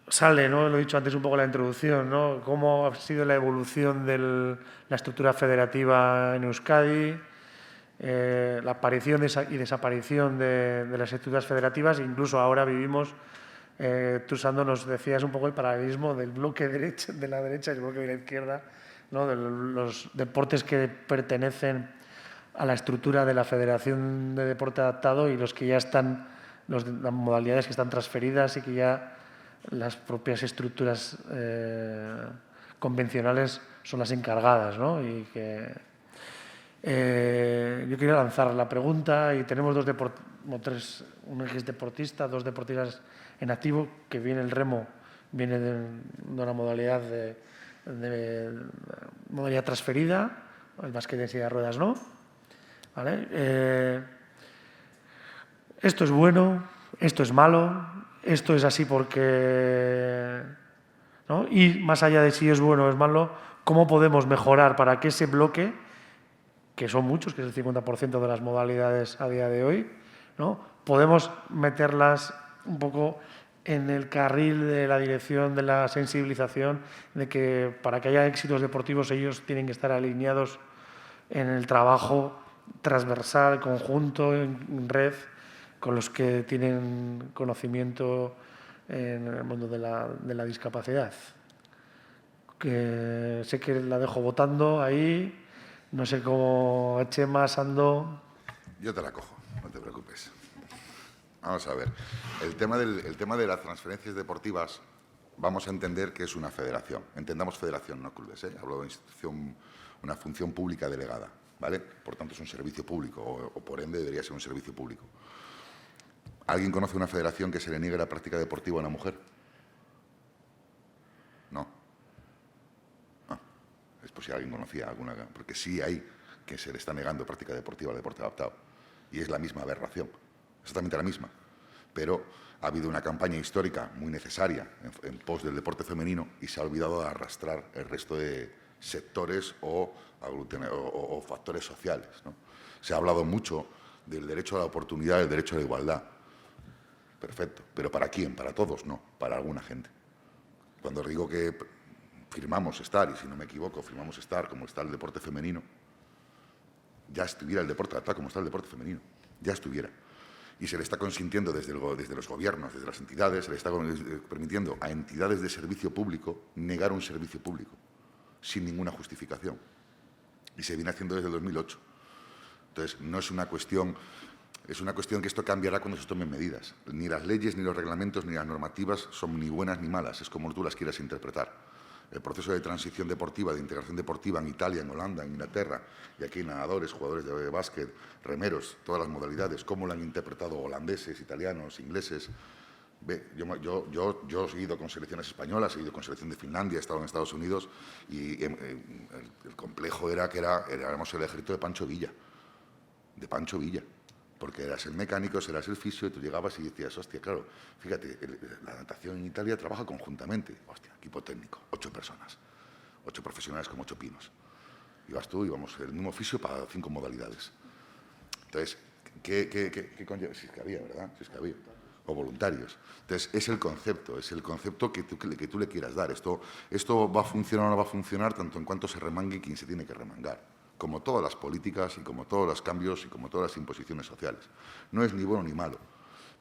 Sale, ¿no? Lo he dicho antes un poco en la introducción, ¿no? Cómo ha sido la evolución de la estructura federativa en Euskadi, la aparición y desaparición de las estructuras federativas. Incluso ahora vivimos, tú, Sando, nos decías un poco el paralelismo del bloque de la derecha y el bloque de la izquierda, ¿no? De los deportes que pertenecen a la estructura de la Federación de Deporte Adaptado y los que ya están, las modalidades que están transferidas y que ya las propias estructuras convencionales son las encargadas, ¿no? Y que yo quería lanzar la pregunta, y tenemos un ex deportista, dos deportistas en activo, que viene el remo, viene de una modalidad modalidad transferida, el básquet de silla de ruedas no. ¿Vale? Esto es bueno, esto es malo, esto es así porque, ¿no? Y más allá de si es bueno o es malo, ¿cómo podemos mejorar para que ese bloque, que son muchos, que es el 50% de las modalidades a día de hoy, ¿no? Podemos meterlas un poco en el carril de la dirección de la sensibilización, de que para que haya éxitos deportivos ellos tienen que estar alineados en el trabajo transversal, conjunto, en red, con los que tienen conocimiento en el mundo de la discapacidad. Que sé que la dejo votando ahí, no sé cómo Chema, Sando. Yo te la cojo, no te preocupes. Vamos a ver, el tema de las transferencias deportivas, vamos a entender que es una federación. Entendamos federación, no clubes, ¿eh? Hablo de institución, una función pública delegada, ¿vale? Por tanto, es un servicio público, o por ende debería ser un servicio público. ¿Alguien conoce una federación que se le niegue la práctica deportiva a una mujer? No. No. Es por si alguien conocía alguna, porque sí hay que se le está negando práctica deportiva al deporte adaptado. Y es la misma aberración. Exactamente la misma, pero ha habido una campaña histórica muy necesaria en pos del deporte femenino y se ha olvidado de arrastrar el resto de sectores o factores sociales, ¿no? Se ha hablado mucho del derecho a la oportunidad, del derecho a la igualdad. Perfecto, pero ¿para quién? Para todos, no, para alguna gente. Cuando digo que firmamos estar, y si no me equivoco, firmamos estar como está el deporte femenino, ya estuviera el deporte adaptado como está el deporte femenino, ya estuviera. Y se le está consintiendo desde los gobiernos, desde las entidades, se le está permitiendo a entidades de servicio público negar un servicio público sin ninguna justificación. Y se viene haciendo desde el 2008. Entonces, no es una cuestión, es una cuestión que esto cambiará cuando se tomen medidas. Ni las leyes, ni los reglamentos, ni las normativas son ni buenas ni malas, es como tú las quieras interpretar. El proceso de transición deportiva, de integración deportiva en Italia, en Holanda, en Inglaterra, y aquí nadadores, jugadores de básquet, remeros, todas las modalidades, cómo lo han interpretado holandeses, italianos, ingleses. Yo he seguido con selecciones españolas, he ido con selección de Finlandia, he estado en Estados Unidos, y el complejo era que éramos el ejército de Pancho Villa, porque eras el mecánico, eras el fisio, y tú llegabas y decías, hostia, claro, fíjate, la natación en Italia trabaja conjuntamente. Hostia, equipo técnico, 8 personas, 8 profesionales como 8 pinos. Ibas tú, íbamos el mismo fisio para 5 modalidades. Entonces, ¿qué conlleva? Si es que había, ¿verdad? Si es que había. O voluntarios. Entonces, es el concepto que tú le quieras dar. Esto va a funcionar o no va a funcionar tanto en cuanto se remangue quien se tiene que remangar, como todas las políticas y como todos los cambios y como todas las imposiciones sociales. No es ni bueno ni malo,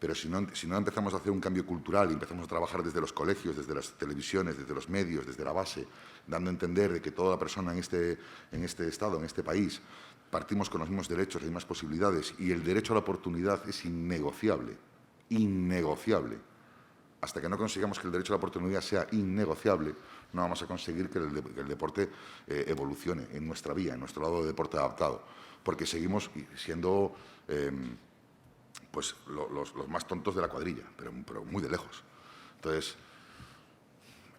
Pero si no empezamos a hacer un cambio cultural y empezamos a trabajar desde los colegios, desde las televisiones, desde los medios, desde la base, dando a entender de que toda persona en este Estado, en este país, partimos con los mismos derechos, las mismas posibilidades, y el derecho a la oportunidad es innegociable, innegociable. Hasta que no consigamos que el derecho a la oportunidad sea innegociable, no vamos a conseguir que el deporte evolucione en nuestra vía, en nuestro lado de deporte adaptado, porque seguimos siendo pues los más tontos de la cuadrilla, pero muy de lejos. Entonces,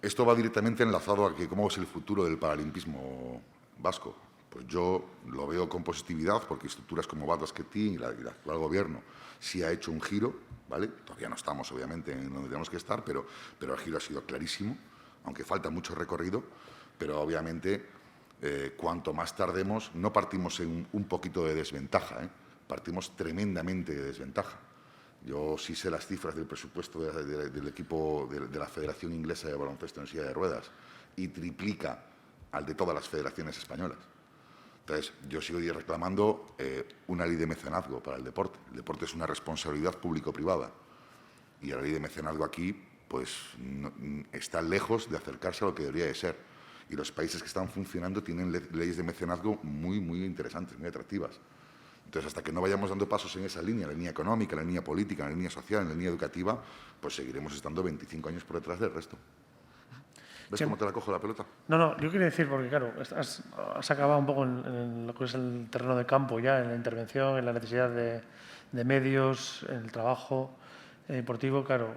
esto va directamente enlazado a que cómo es el futuro del paralimpismo vasco. Pues yo lo veo con positividad, porque estructuras como Bad Basket Team y el actual gobierno sí ha hecho un giro, ¿vale? Todavía no estamos, obviamente, en donde tenemos que estar, pero el giro ha sido clarísimo, aunque falta mucho recorrido, pero obviamente cuanto más tardemos, no partimos en un poquito de desventaja, partimos tremendamente de desventaja. Yo sí sé las cifras del presupuesto del equipo de la Federación Inglesa de Baloncesto en silla de ruedas y triplica al de todas las federaciones españolas. Entonces, yo sigo reclamando una ley de mecenazgo para el deporte. El deporte es una responsabilidad público-privada y la ley de mecenazgo aquí pues, está lejos de acercarse a lo que debería de ser. Y los países que están funcionando tienen leyes de mecenazgo muy, muy interesantes, muy atractivas. Entonces, hasta que no vayamos dando pasos en esa línea, la línea económica, la línea política, la línea social, la línea educativa, pues seguiremos estando 25 años por detrás del resto. ¿Ves cómo te la cojo la pelota? No, yo quería decir, porque claro, has acabado un poco en lo que es el terreno de campo ya, en la intervención, en la necesidad de medios, en el trabajo deportivo, claro,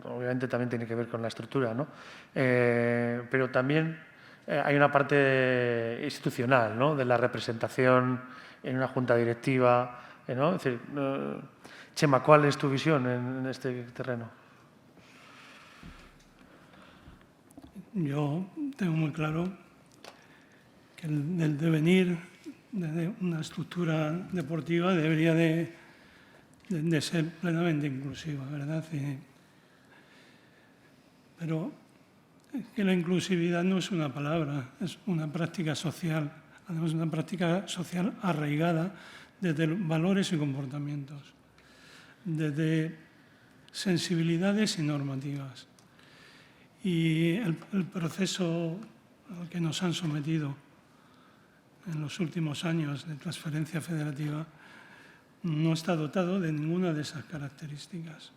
obviamente también tiene que ver con la estructura, ¿no? Pero también hay una parte institucional, ¿no? De la representación en una junta directiva, ¿no? Es decir, Chema, ¿cuál es tu visión en este terreno? Yo tengo muy claro que el devenir de una estructura deportiva debería de ser plenamente inclusiva, ¿verdad? Pero es que la inclusividad no es una palabra, es una práctica social, además una práctica social arraigada desde valores y comportamientos, desde sensibilidades y normativas. Y el proceso al que nos han sometido en los últimos años de transferencia federativa no está dotado de ninguna de esas características.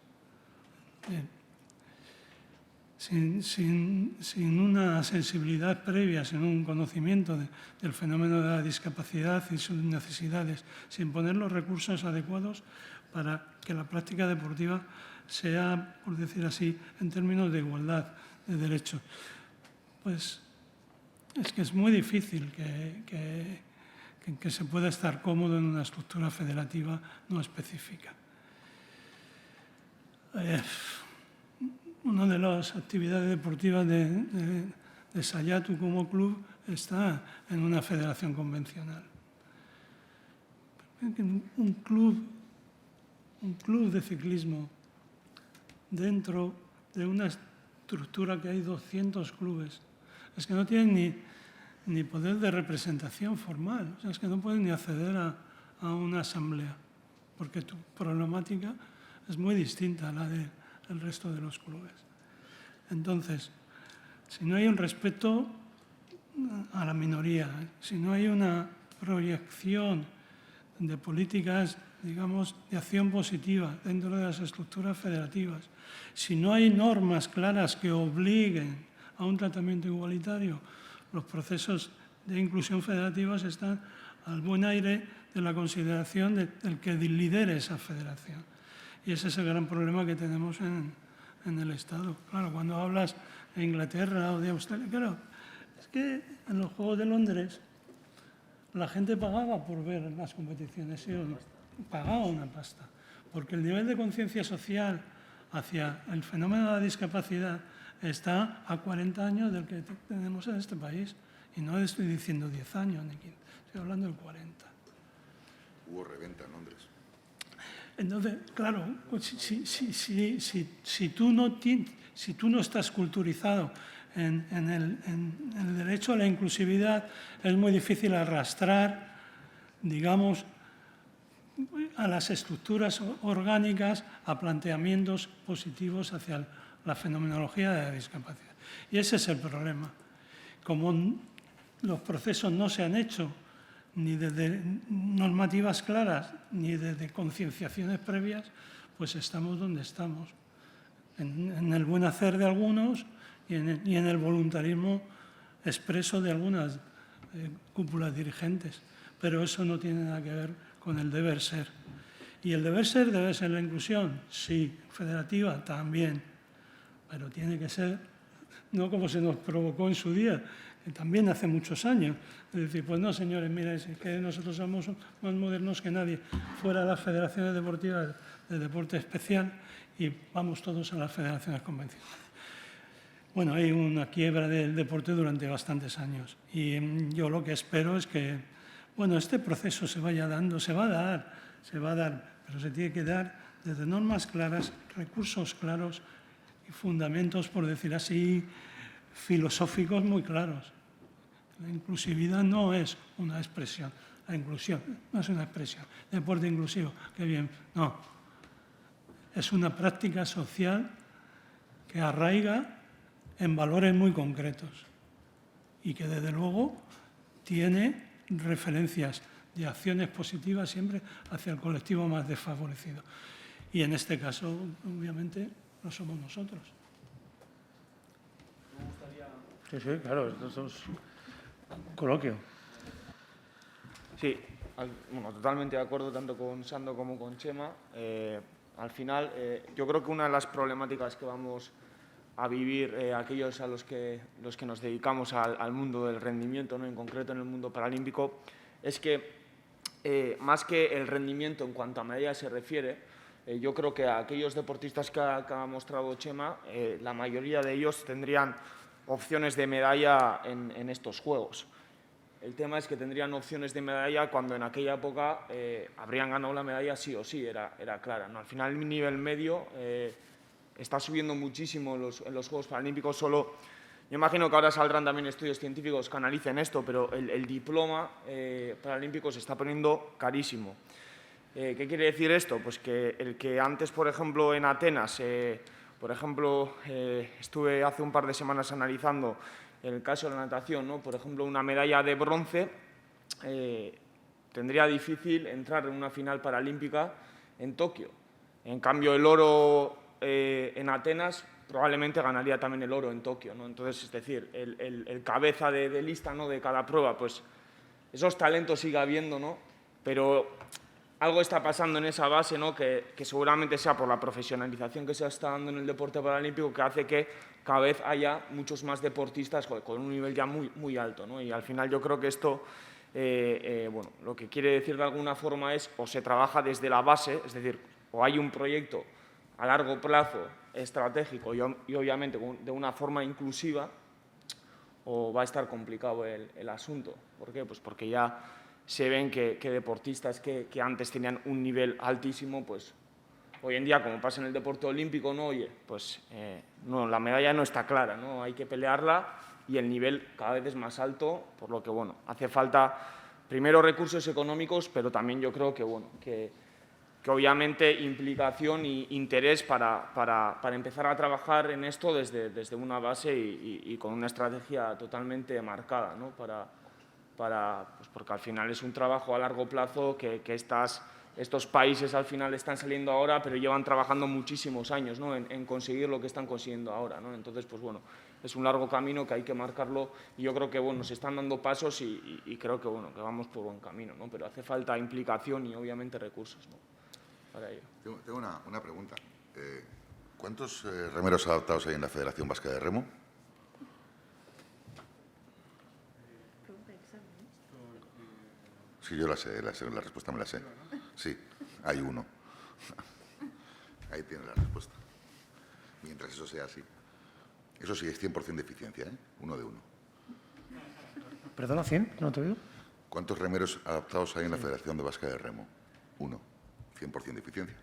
Sin una sensibilidad previa, sin un conocimiento del fenómeno de la discapacidad y sus necesidades, sin poner los recursos adecuados para que la práctica deportiva sea, por decir así, en términos de igualdad de derechos. Pues es que es muy difícil que se pueda estar cómodo en una estructura federativa no específica. Una de las actividades deportivas de Sayatu como club está en una federación convencional. Un club de ciclismo dentro de una estructura que hay 200 clubes. Es que no tienen ni poder de representación formal. O sea, es que no pueden ni acceder a una asamblea, porque tu problemática es muy distinta a la del resto de los clubes. Entonces, si no hay un respeto a la minoría, si no hay una proyección de políticas, digamos, de acción positiva dentro de las estructuras federativas, si no hay normas claras que obliguen a un tratamiento igualitario, los procesos de inclusión federativas están al buen aire de la consideración del que lidere esa federación. Y ese es el gran problema que tenemos en el Estado. Claro, cuando hablas de Inglaterra o de Australia, claro, es que en los Juegos de Londres la gente pagaba por ver las competiciones, ¿sí? Pagaba una pasta, porque el nivel de conciencia social hacia el fenómeno de la discapacidad está a 40 años del que tenemos en este país. Y no estoy diciendo 10 años ni 15, estoy hablando del 40. Hubo reventa en Londres. Entonces, claro, pues si tú no estás culturizado en el derecho a la inclusividad, es muy difícil arrastrar, digamos, a las estructuras orgánicas, a planteamientos positivos hacia la fenomenología de la discapacidad. Y ese es el problema. Como los procesos no se han hecho ni desde normativas claras ni desde concienciaciones previas, pues estamos donde estamos, en el buen hacer de algunos y en el voluntarismo expreso de algunas cúpulas dirigentes. Pero eso no tiene nada que ver con el deber ser. ¿Y el deber ser debe ser la inclusión? Sí. ¿Federativa? También. Pero tiene que ser, no como se nos provocó en su día, que también hace muchos años. Es decir, pues no, señores, mira, es que nosotros somos más modernos que nadie. Fuera las federaciones deportivas de deporte especial y vamos todos a las federaciones convencionales. Bueno, hay una quiebra del deporte durante bastantes años. Y yo lo que espero es que, bueno, este proceso se vaya dando, se va a dar, pero se tiene que dar desde normas claras, recursos claros y fundamentos, por decir así, filosóficos muy claros. La inclusividad no es una expresión, la inclusión no es una expresión. Deporte inclusivo, qué bien, no. Es una práctica social que arraiga en valores muy concretos y que desde luego tiene referencias de acciones positivas siempre hacia el colectivo más desfavorecido. Y en este caso, obviamente, no somos nosotros. Sí, sí, claro, esto es coloquio. Sí, bueno, totalmente de acuerdo tanto con Sando como con Chema. Al final, yo creo que una de las problemáticas que vamos a vivir aquellos a los que nos dedicamos al mundo del rendimiento, ¿no? En concreto en el mundo paralímpico, es que más que el rendimiento en cuanto a medallas se refiere, yo creo que aquellos deportistas que ha mostrado Chema, la mayoría de ellos tendrían opciones de medalla en estos Juegos. El tema es que tendrían opciones de medalla cuando en aquella época habrían ganado la medalla sí o sí, era clara, ¿no? Al final el nivel medio está subiendo muchísimo en los Juegos Paralímpicos. Yo imagino que ahora saldrán también estudios científicos que analicen esto, pero el diploma paralímpico se está poniendo carísimo. ¿Qué quiere decir esto? Pues que el que antes, por ejemplo, en Atenas, estuve hace un par de semanas analizando el caso de la natación, ¿no? Por ejemplo, una medalla de bronce tendría difícil entrar en una final paralímpica en Tokio. En cambio, el oro en Atenas probablemente ganaría también el oro en Tokio, ¿no? Entonces, es decir, el cabeza de lista, ¿no? De cada prueba, pues esos talentos sigue habiendo, ¿no? Pero algo está pasando en esa base, ¿no? Que seguramente sea por la profesionalización que se está dando en el deporte paralímpico, que hace que cada vez haya muchos más deportistas con un nivel ya muy, muy alto, ¿no? Y al final yo creo que esto, bueno, lo que quiere decir de alguna forma es o se trabaja desde la base, es decir, o hay un proyecto a largo plazo, estratégico y obviamente de una forma inclusiva, o va a estar complicado el asunto. ¿Por qué? Pues porque ya se ven que deportistas que antes tenían un nivel altísimo, pues hoy en día, como pasa en el deporte olímpico, no, oye, pues no, la medalla no está clara, ¿no? Hay que pelearla y el nivel cada vez es más alto, por lo que, bueno, hace falta primero recursos económicos, pero también yo creo que, bueno, que obviamente implicación e interés para empezar a trabajar en esto desde una base y con una estrategia totalmente marcada, ¿no? Pues porque al final es un trabajo a largo plazo que estos países al final están saliendo ahora, pero llevan trabajando muchísimos años, ¿no? en conseguir lo que están consiguiendo ahora, ¿no? Entonces, pues bueno, es un largo camino que hay que marcarlo y yo creo que, bueno, se están dando pasos y creo que, bueno, que vamos por buen camino, ¿no? Pero hace falta implicación y obviamente recursos, ¿no? Para ello. Tengo una pregunta. ¿Cuántos remeros adaptados hay en la Federación Vasca de Remo? Sí, yo la sé, la respuesta me la sé. Sí, hay uno. Ahí tiene la respuesta. Mientras eso sea así. Eso sí, es 100% de eficiencia, ¿eh? Uno de uno. ¿Perdona, 100? ¿No te oigo? ¿Cuántos remeros adaptados hay en la Federación de Vasca de Remo? Uno. 100% de eficiencia.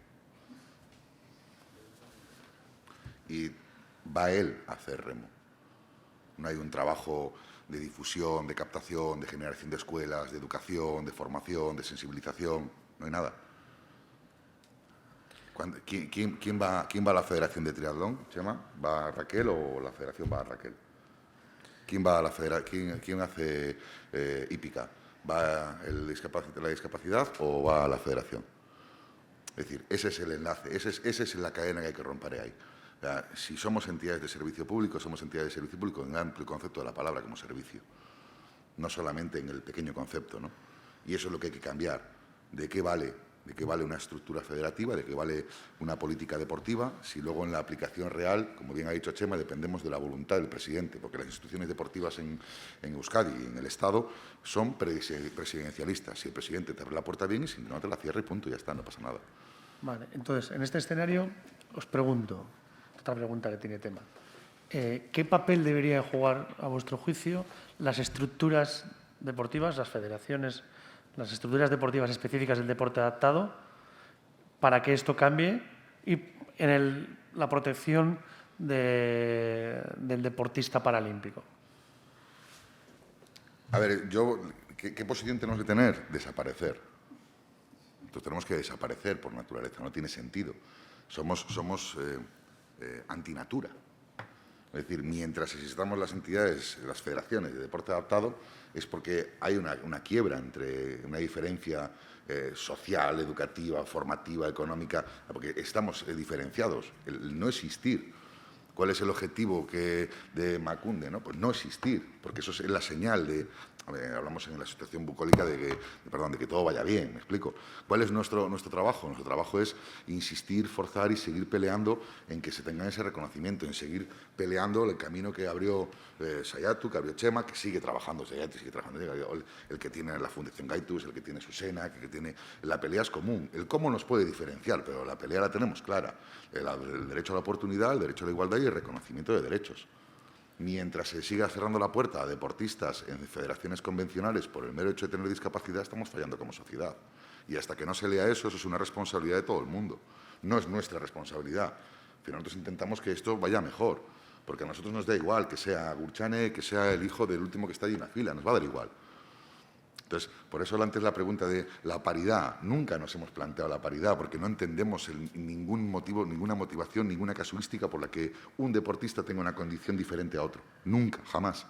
Y va él a hacer remo. No hay un trabajo de difusión, de captación, de generación de escuelas, de educación, de formación, de sensibilización. No hay nada. ¿Quién va a la Federación de Triatlón, Chema? ¿Va Raquel o la Federación va a Raquel? ¿Quién va a la Federación? ¿Quién hace hípica? ¿Va la discapacidad o va a la Federación? Es decir, ese es el enlace, esa es la cadena que hay que romper ahí. O sea, si somos entidades de servicio público, somos entidades de servicio público en el amplio concepto de la palabra como servicio, no solamente en el pequeño concepto, ¿no? Y eso es lo que hay que cambiar. ¿De qué vale una estructura federativa, de qué vale una política deportiva, si luego en la aplicación real, como bien ha dicho Chema, dependemos de la voluntad del presidente, porque las instituciones deportivas en Euskadi y en el Estado son presidencialistas. Si el presidente te abre la puerta bien y si no te la cierra y punto, ya está, no pasa nada. Vale, entonces, en este escenario os pregunto, otra pregunta que tiene tema. ¿Qué papel deberían jugar, a vuestro juicio, las estructuras deportivas, las federaciones, las estructuras deportivas específicas del deporte adaptado para que esto cambie y en la protección del deportista paralímpico? A ver, ¿qué posición tenemos que tener? Desaparecer. Entonces tenemos que desaparecer por naturaleza, no tiene sentido. Somos antinatura. Es decir, mientras existamos las entidades, las federaciones de deporte adaptado, es porque hay una quiebra entre una diferencia social, educativa, formativa, económica, porque estamos diferenciados. El no existir. ¿Cuál es el objetivo de Macunde? ¿No? Pues no existir, porque eso es la señal de... hablamos en la situación bucólica de que todo vaya bien, ¿me explico? ¿Cuál es nuestro trabajo? Nuestro trabajo es insistir, forzar y seguir peleando en que se tenga ese reconocimiento, en seguir peleando el camino que abrió Sayatu, que abrió Chema, que sigue trabajando Sayatu, sigue trabajando el que tiene la Fundación Gaitus, el que tiene Susena, que tiene... La pelea es común. El cómo nos puede diferenciar, pero la pelea la tenemos clara. El derecho a la oportunidad, el derecho a la igualdad y el reconocimiento de derechos. Mientras se siga cerrando la puerta a deportistas en federaciones convencionales por el mero hecho de tener discapacidad, estamos fallando como sociedad. Y hasta que no se lea eso es una responsabilidad de todo el mundo. No es nuestra responsabilidad. Pero nosotros intentamos que esto vaya mejor, porque a nosotros nos da igual que sea Gurchane, que sea el hijo del último que está allí en la fila, nos va a dar igual. Entonces, por eso antes la pregunta de la paridad. Nunca nos hemos planteado la paridad porque no entendemos ningún motivo, ninguna motivación, ninguna casuística por la que un deportista tenga una condición diferente a otro. Nunca, jamás.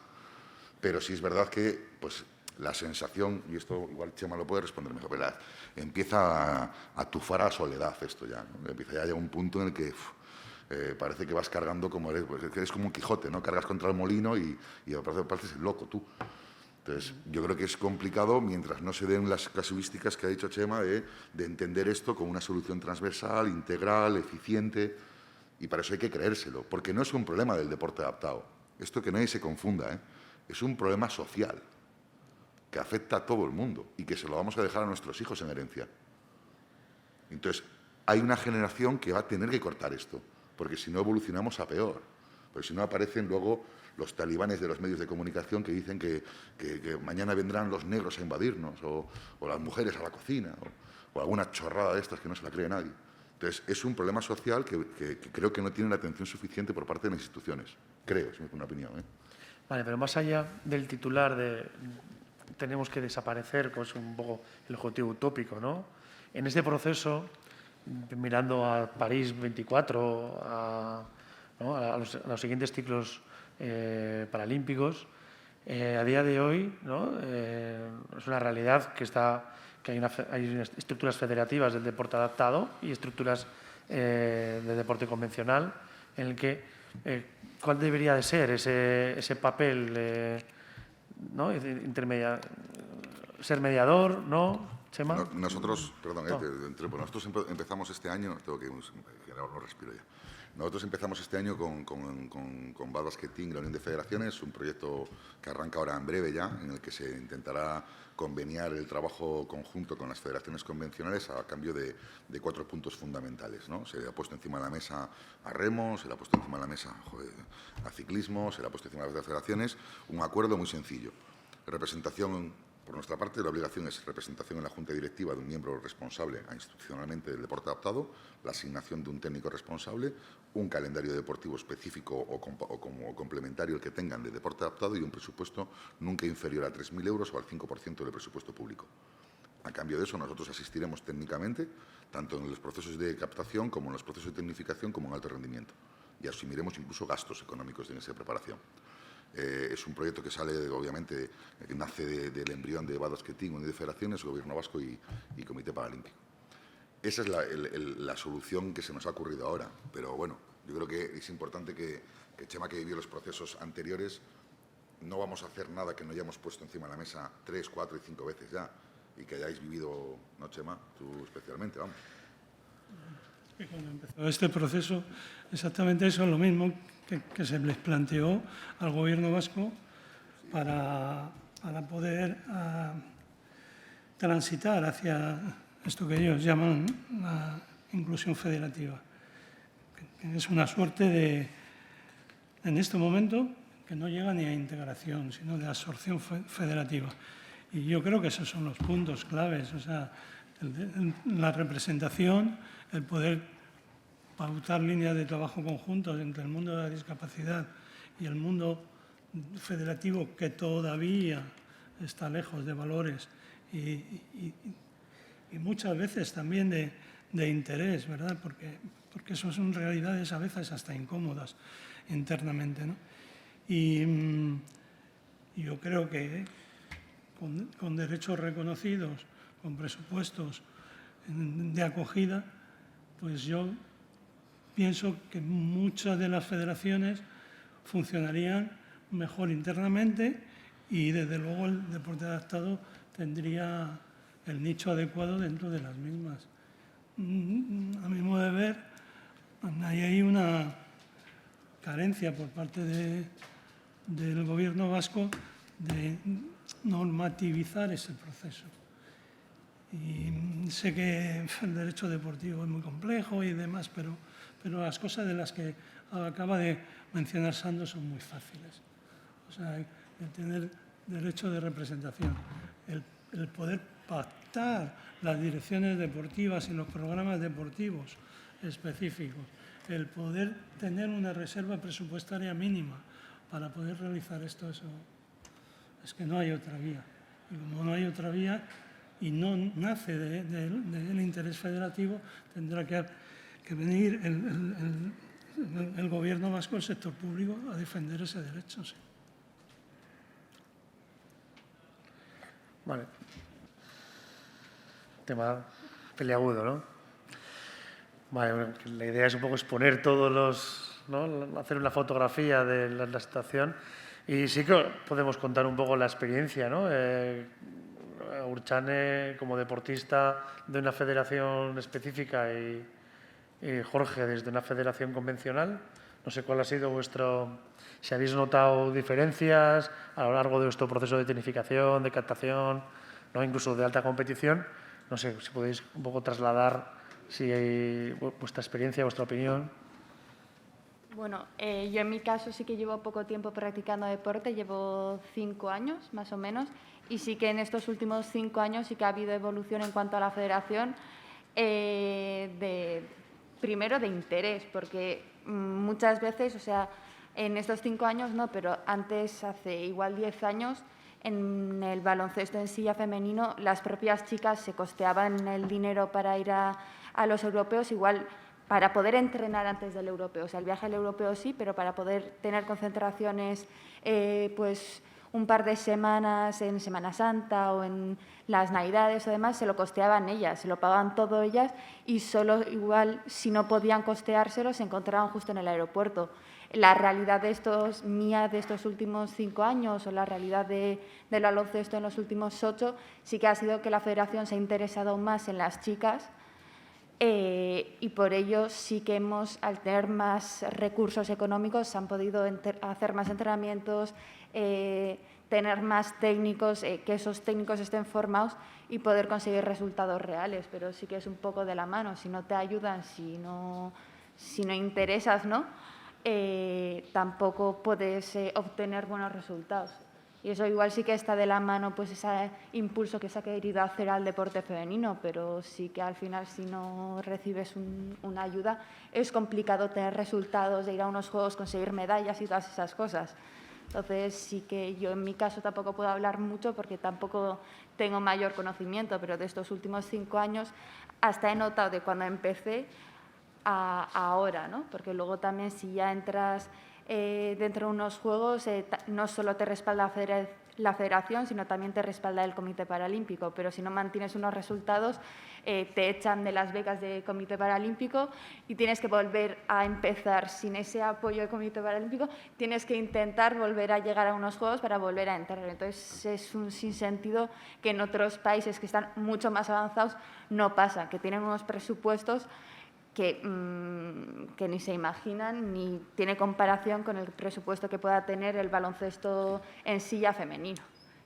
Pero sí es verdad que pues, la sensación, y esto igual Chema lo puede responder mejor, pero empieza a tufar a soledad esto ya, ¿no? Empieza ya a llegar un punto en el que parece que vas cargando como eres como un Quijote, ¿no? Cargas contra el molino y pareces el loco tú. Entonces, yo creo que es complicado mientras no se den las casuísticas que ha dicho Chema de entender esto como una solución transversal, integral, eficiente, y para eso hay que creérselo, porque no es un problema del deporte adaptado. Esto que nadie se confunda, es un problema social que afecta a todo el mundo y que se lo vamos a dejar a nuestros hijos en herencia. Entonces, hay una generación que va a tener que cortar esto, porque si no evolucionamos a peor, porque si no aparecen luego los talibanes de los medios de comunicación que dicen que mañana vendrán los negros a invadirnos, o las mujeres a la cocina, o alguna chorrada de estas que no se la cree nadie. Entonces, es un problema social que creo que no tiene la atención suficiente por parte de las instituciones. Creo, es una opinión. Vale, pero más allá del titular de tenemos que desaparecer, que es un poco el objetivo utópico, ¿no? En este proceso, mirando a París 24, a los siguientes ciclos paralímpicos, a día de hoy, ¿no? Es una realidad que hay estructuras federativas del deporte adaptado y estructuras de deporte convencional, en el que ¿cuál debería de ser ese papel, ¿no? Ser mediador, ¿no? Chema. Nosotros, perdón, nosotros empezamos este año, tengo que no respiro ya. Nosotros empezamos este año con Bad Basket Team, la Unión de Federaciones, un proyecto que arranca ahora en breve ya, en el que se intentará conveniar el trabajo conjunto con las federaciones convencionales a cambio de 4 puntos fundamentales, ¿no? Se le ha puesto encima de la mesa a remo, se le ha puesto encima de la mesa a ciclismo, se le ha puesto encima de las federaciones, un acuerdo muy sencillo. Representación. Por nuestra parte, la obligación es representación en la Junta Directiva de un miembro responsable institucionalmente del deporte adaptado, la asignación de un técnico responsable, un calendario deportivo específico o complementario el que tengan de deporte adaptado y un presupuesto nunca inferior a 3.000 euros o al 5% del presupuesto público. A cambio de eso, nosotros asistiremos técnicamente, tanto en los procesos de captación como en los procesos de tecnificación como en alto rendimiento. Y asumiremos incluso gastos económicos en esa preparación. Es un proyecto que sale, obviamente, que nace del embrión de Badasquetín, Unión de Federaciones, Gobierno Vasco y Comité Paralímpico. Esa es la solución que se nos ha ocurrido ahora. Pero bueno, yo creo que es importante que Chema, que vivió los procesos anteriores, no vamos a hacer nada que no hayamos puesto encima de la mesa 3, 4 y 5 veces ya. Y que hayáis vivido, ¿no, Chema? Tú especialmente, vamos. Y cuando empezó este proceso, exactamente eso es lo mismo que se les planteó al Gobierno vasco para poder transitar hacia esto que ellos llaman la inclusión federativa. Que es una suerte en este momento, que no llega ni a integración, sino de absorción federativa. Y yo creo que esos son los puntos claves, o sea, la representación, el poder pautar líneas de trabajo conjuntos entre el mundo de la discapacidad y el mundo federativo, que todavía está lejos de valores y muchas veces también de interés, ¿verdad? Porque eso son realidades a veces hasta incómodas internamente, ¿no? Y yo creo que con derechos reconocidos, con presupuestos de acogida, pues yo pienso que muchas de las federaciones funcionarían mejor internamente y, desde luego, el deporte adaptado tendría el nicho adecuado dentro de las mismas. A mi modo de ver, hay ahí una carencia por parte del Gobierno vasco de normativizar ese proceso. Y sé que el derecho deportivo es muy complejo y demás, pero las cosas de las que acaba de mencionar Sandro son muy fáciles. O sea, el tener derecho de representación, el poder pactar las direcciones deportivas y los programas deportivos específicos, el poder tener una reserva presupuestaria mínima para poder realizar esto, eso es que no hay otra vía. Y como no hay otra vía y no nace del interés federativo, tendrá que venir el Gobierno vasco, el sector público, a defender ese derecho. Sí. Vale. Tema peliagudo, ¿no? Vale, bueno, la idea es un poco exponer todos los, ¿no? Hacer una fotografía de la situación, y sí que podemos contar un poco la experiencia, ¿no? Urchane, como deportista de una federación específica, y Jorge desde una federación convencional. No sé cuál ha sido si habéis notado diferencias a lo largo de vuestro proceso de tecnificación, de captación, ¿no? Incluso de alta competición. No sé si podéis un poco trasladar vuestra experiencia, vuestra opinión. Bueno, yo en mi caso sí que llevo poco tiempo practicando deporte, llevo 5 años más o menos, y sí que en estos últimos 5 años sí que ha habido evolución en cuanto a la federación, primero de interés, porque muchas veces, o sea, en estos 5 años no, pero antes, hace igual 10 años, en el baloncesto en silla femenino, las propias chicas se costeaban el dinero para ir a los europeos, igual para poder entrenar antes del europeo. O sea, el viaje al europeo sí, pero para poder tener concentraciones, pues un par de semanas en Semana Santa o en las Navidades o demás, se lo costeaban ellas, se lo pagaban todo ellas, y solo igual, si no podían costeárselo, se encontraban justo en el aeropuerto. La realidad de estos últimos 5 años, o la realidad del baloncesto en los últimos 8, sí que ha sido que la federación se ha interesado más en las chicas, y por ello sí que al tener más recursos económicos, se han podido hacer más entrenamientos, tener más técnicos, que esos técnicos estén formados y poder conseguir resultados reales. Pero sí que es un poco de la mano. Si no te ayudan, si no interesas, ¿no? Tampoco puedes obtener buenos resultados. Y eso igual sí que está de la mano, pues ese impulso que se ha querido hacer al deporte femenino, pero sí que al final, si no recibes una ayuda, es complicado tener resultados, de ir a unos juegos, conseguir medallas y todas esas cosas. Entonces, sí que yo en mi caso tampoco puedo hablar mucho porque tampoco tengo mayor conocimiento, pero de estos últimos 5 años hasta he notado de cuando empecé a ahora, ¿no? Porque luego también si ya entras dentro de unos juegos, no solo te respalda la federación, sino también te respalda el Comité Paralímpico, pero si no mantienes unos resultados, te echan de las becas del Comité Paralímpico y tienes que volver a empezar sin ese apoyo del Comité Paralímpico, tienes que intentar volver a llegar a unos juegos para volver a entrar. Entonces, es un sinsentido que en otros países que están mucho más avanzados no pasa, que tienen unos presupuestos que ni se imaginan ni tiene comparación con el presupuesto que pueda tener el baloncesto en silla femenino.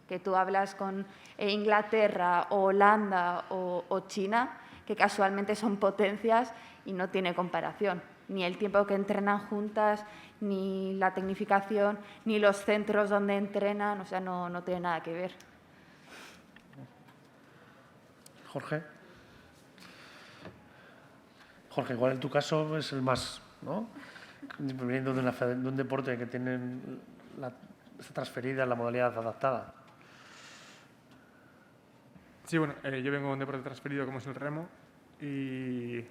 Que tú hablas con Inglaterra, o Holanda o China, que casualmente son potencias y no tiene comparación. Ni el tiempo que entrenan juntas, ni la tecnificación, ni los centros donde entrenan, o sea, no tiene nada que ver. Jorge. Jorge, igual en tu caso es el más, ¿no? Viniendo de un deporte que tiene está transferida la modalidad adaptada. Sí, bueno, yo vengo de un deporte transferido como es el remo y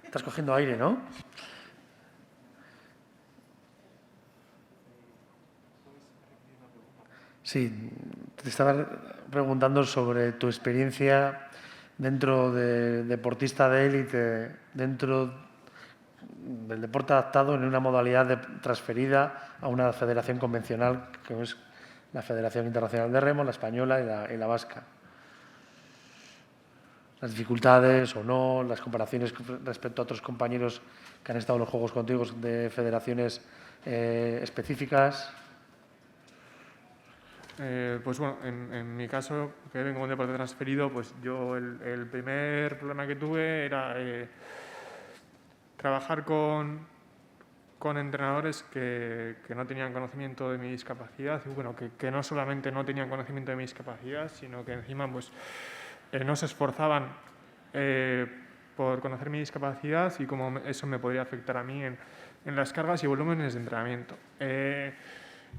Estás cogiendo aire, ¿no? Sí, te estaba preguntando sobre tu experiencia dentro de deportista de élite, dentro del deporte adaptado en una modalidad transferida a una federación convencional, que es la Federación Internacional de Remo, la española y la vasca. Las dificultades o no, las comparaciones respecto a otros compañeros que han estado en los Juegos contigo de federaciones específicas. Pues bueno, en mi caso, que vengo de un deporte transferido, pues yo el primer problema que tuve era trabajar con entrenadores que no tenían conocimiento de mi discapacidad y bueno, que no solamente no tenían conocimiento de mi discapacidad, sino que encima pues, no se esforzaban por conocer mi discapacidad y cómo eso me podría afectar a mí en las cargas y volúmenes de entrenamiento.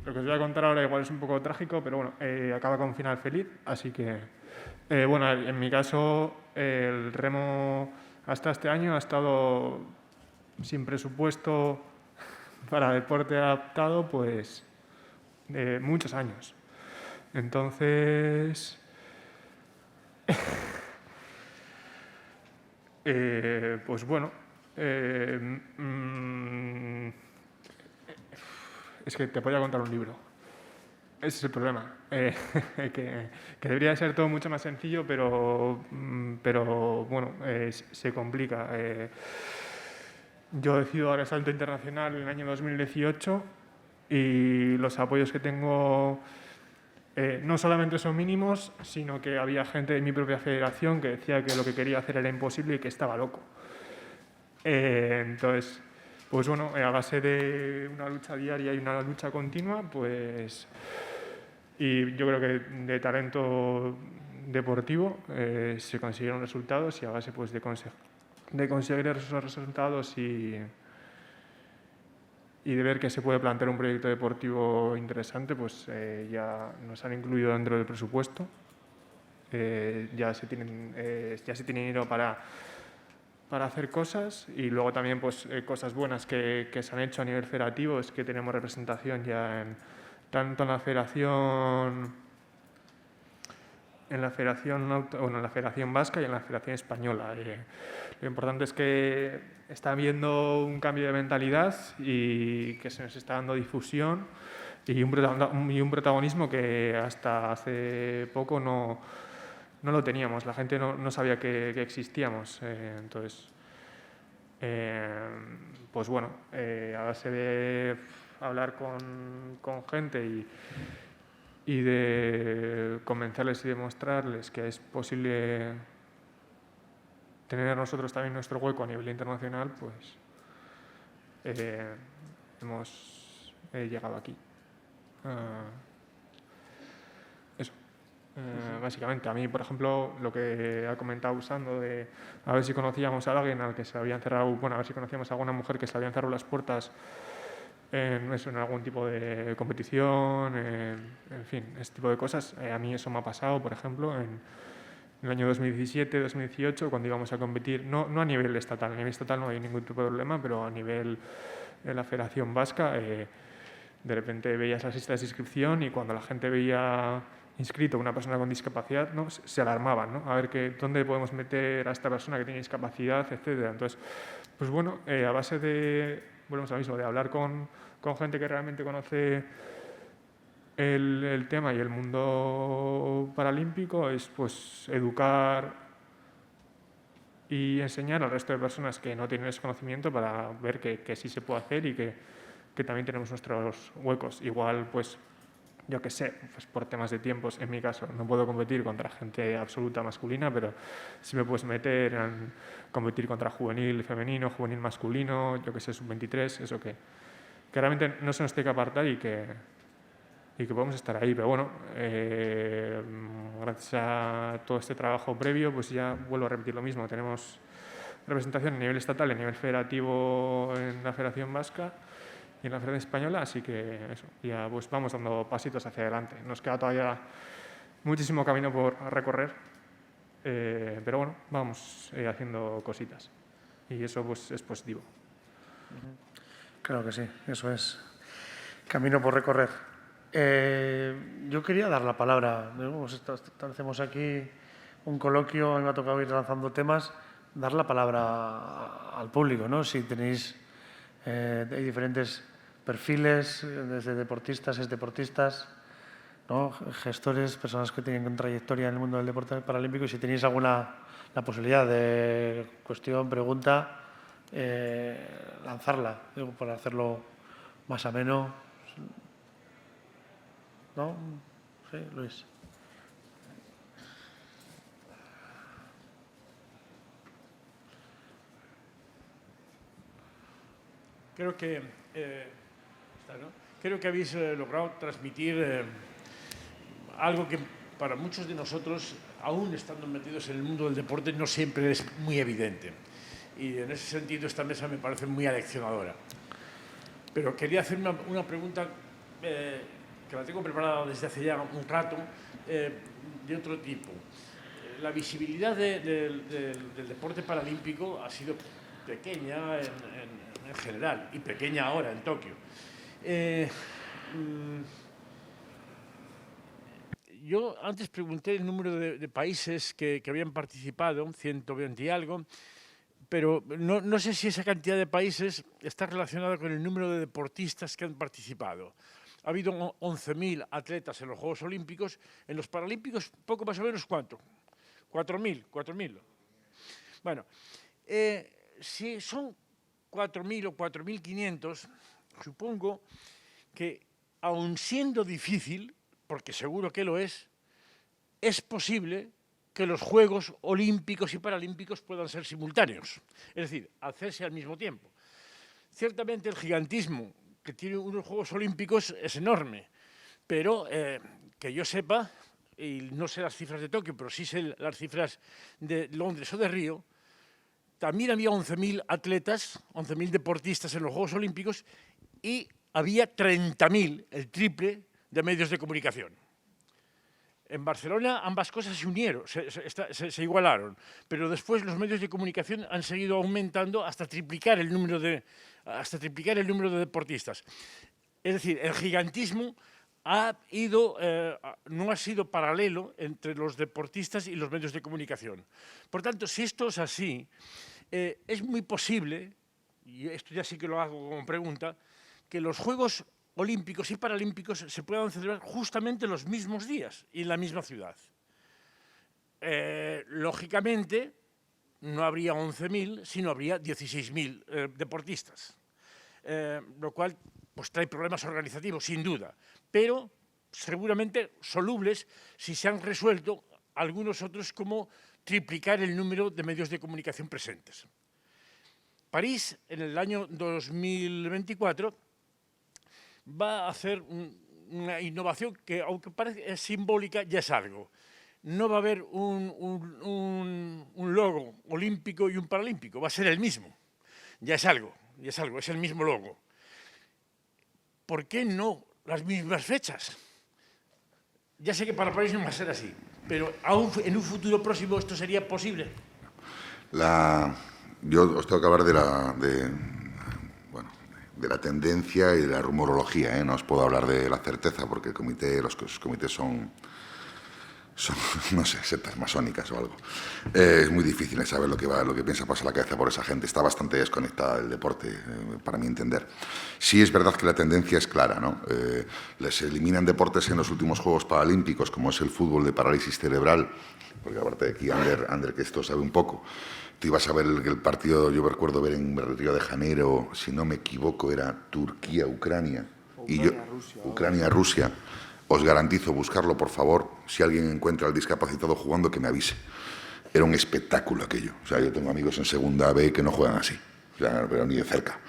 Lo que os voy a contar ahora igual es un poco trágico, pero bueno, acaba con un final feliz, así que, bueno, en mi caso, el remo hasta este año ha estado sin presupuesto para deporte adaptado, pues, muchos años. Entonces, pues bueno, es que te podría contar un libro. Ese es el problema. Que debería ser todo mucho más sencillo, pero bueno, se complica. Yo decido dar el salto internacional en el año 2018 y los apoyos que tengo no solamente son mínimos, sino que había gente de mi propia federación que decía que lo que quería hacer era imposible y que estaba loco. Entonces, pues bueno, a base de una lucha diaria y una lucha continua, pues, y yo creo que de talento deportivo se consiguieron resultados y a base pues, de conseguir esos resultados y de ver que se puede plantear un proyecto deportivo interesante, pues ya nos han incluido dentro del presupuesto. Ya se tiene dinero para hacer cosas y luego también pues, cosas buenas que se han hecho a nivel federativo es que tenemos representación ya tanto en la Federación Vasca y en la Federación Española. Lo importante es que está habiendo un cambio de mentalidad y que se nos está dando difusión y un protagonismo que hasta hace poco no lo teníamos. La gente no sabía que existíamos. Entonces, pues bueno, a base de hablar con gente y de convencerles y demostrarles que es posible tener nosotros también nuestro hueco a nivel internacional, pues hemos llegado aquí. Eso. Básicamente, a mí, por ejemplo, lo que ha comentado Usando de a ver si conocíamos a alguien al que se habían cerrado, bueno, a ver si conocíamos a alguna mujer que se habían cerrado las puertas en algún tipo de competición, en fin, ese tipo de cosas. A mí eso me ha pasado, por ejemplo, en el año 2017, 2018, cuando íbamos a competir, no a nivel estatal, a nivel estatal no hay ningún tipo de problema, pero a nivel de la Federación Vasca, de repente veías las listas de inscripción y cuando la gente veía inscrito una persona con discapacidad, ¿no? se alarmaban, ¿no? A ver dónde podemos meter a esta persona que tiene discapacidad, etcétera. Entonces, pues bueno, a base de, volvemos a lo mismo, de hablar con gente que realmente conoce el tema y el mundo paralímpico, es pues educar y enseñar al resto de personas que no tienen ese conocimiento para ver que sí se puede hacer y que también tenemos nuestros huecos. Igual, pues, yo qué sé, pues por temas de tiempos, en mi caso, no puedo competir contra gente absoluta masculina, pero sí me puedes meter en competir contra juvenil femenino, juvenil masculino, yo qué sé, sub-23, eso que realmente no se nos tiene que apartar y que podemos estar ahí. Pero bueno, gracias a todo este trabajo previo, pues ya vuelvo a repetir lo mismo. Tenemos representación a nivel estatal y a nivel federativo en la Federación Vasca y en la Federación Española, así que eso, ya pues vamos dando pasitos hacia adelante. Nos queda todavía muchísimo camino por recorrer, pero bueno, vamos haciendo cositas y eso pues es positivo. Claro que sí, eso es. Camino por recorrer. Yo quería dar la palabra. Establecemos aquí un coloquio, me ha tocado ir lanzando temas, dar la palabra al público, ¿no? Si tenéis, hay diferentes perfiles, desde deportistas, exdeportistas, ¿no? Gestores, personas que tienen trayectoria en el mundo del deporte paralímpico, y si tenéis alguna la posibilidad de cuestión, pregunta, lanzarla, digo, para hacerlo más ameno. ¿No? Sí, Luis. Creo que, creo que habéis logrado transmitir algo que para muchos de nosotros, aún estando metidos en el mundo del deporte, no siempre es muy evidente. Y en ese sentido esta mesa me parece muy aleccionadora. Pero quería hacer una pregunta que la tengo preparada desde hace ya un rato, de otro tipo. La visibilidad del deporte paralímpico ha sido pequeña en general y pequeña ahora en Tokio. Yo antes pregunté el número de países que habían participado, 120 y algo, pero no sé si esa cantidad de países está relacionada con el número de deportistas que han participado. Ha habido 11.000 atletas en los Juegos Olímpicos. En los Paralímpicos, poco más o menos, ¿cuánto? 4.000. Bueno, si son 4.000 o 4.500, supongo que, aun siendo difícil, porque seguro que lo es posible que los Juegos Olímpicos y Paralímpicos puedan ser simultáneos, es decir, hacerse al mismo tiempo. Ciertamente el gigantismo que tiene unos Juegos Olímpicos es enorme, pero que yo sepa, y no sé las cifras de Tokio, pero sí sé las cifras de Londres o de Río, también había 11.000 atletas, 11.000 deportistas en los Juegos Olímpicos y había 30.000, el triple, de medios de comunicación. En Barcelona ambas cosas se unieron, se igualaron, pero después los medios de comunicación han seguido aumentando hasta triplicar el número de deportistas. Es decir, el gigantismo no ha sido paralelo entre los deportistas y los medios de comunicación. Por tanto, si esto es así, es muy posible, y esto ya sí que lo hago como pregunta, que los Juegos Olímpicos y Paralímpicos se puedan celebrar justamente los mismos días y en la misma ciudad. Lógicamente, no habría 11.000, sino habría 16.000 deportistas, lo cual pues, trae problemas organizativos, sin duda, pero seguramente solubles si se han resuelto algunos otros, como triplicar el número de medios de comunicación presentes. París, en el año 2024, va a hacer una innovación que, aunque parece simbólica, ya es algo. No va a haber un logo olímpico y un paralímpico, va a ser el mismo. Ya es algo, es el mismo logo. ¿Por qué no las mismas fechas? Ya sé que para París no va a ser así, pero aún en un futuro próximo esto sería posible. Yo os tengo que hablar de la tendencia y de la rumorología, ¿eh? No os puedo hablar de la certeza porque los comités son, no sé, sectas masónicas o algo. Es muy difícil saber lo que piensa pasar la cabeza por esa gente. Está bastante desconectada del deporte, para mi entender. Sí es verdad que la tendencia es clara, ¿no? Les eliminan deportes en los últimos Juegos Paralímpicos, como es el fútbol de parálisis cerebral, porque aparte de aquí, Ander, que esto sabe un poco. Tú ibas a ver el partido, yo recuerdo ver en Río de Janeiro, si no me equivoco, era Turquía-Ucrania. Ucrania-Rusia. Os garantizo, buscarlo, por favor. Si alguien encuentra al discapacitado jugando, que me avise. Era un espectáculo aquello. O sea, yo tengo amigos en segunda B que no juegan así. O sea, pero ni de cerca.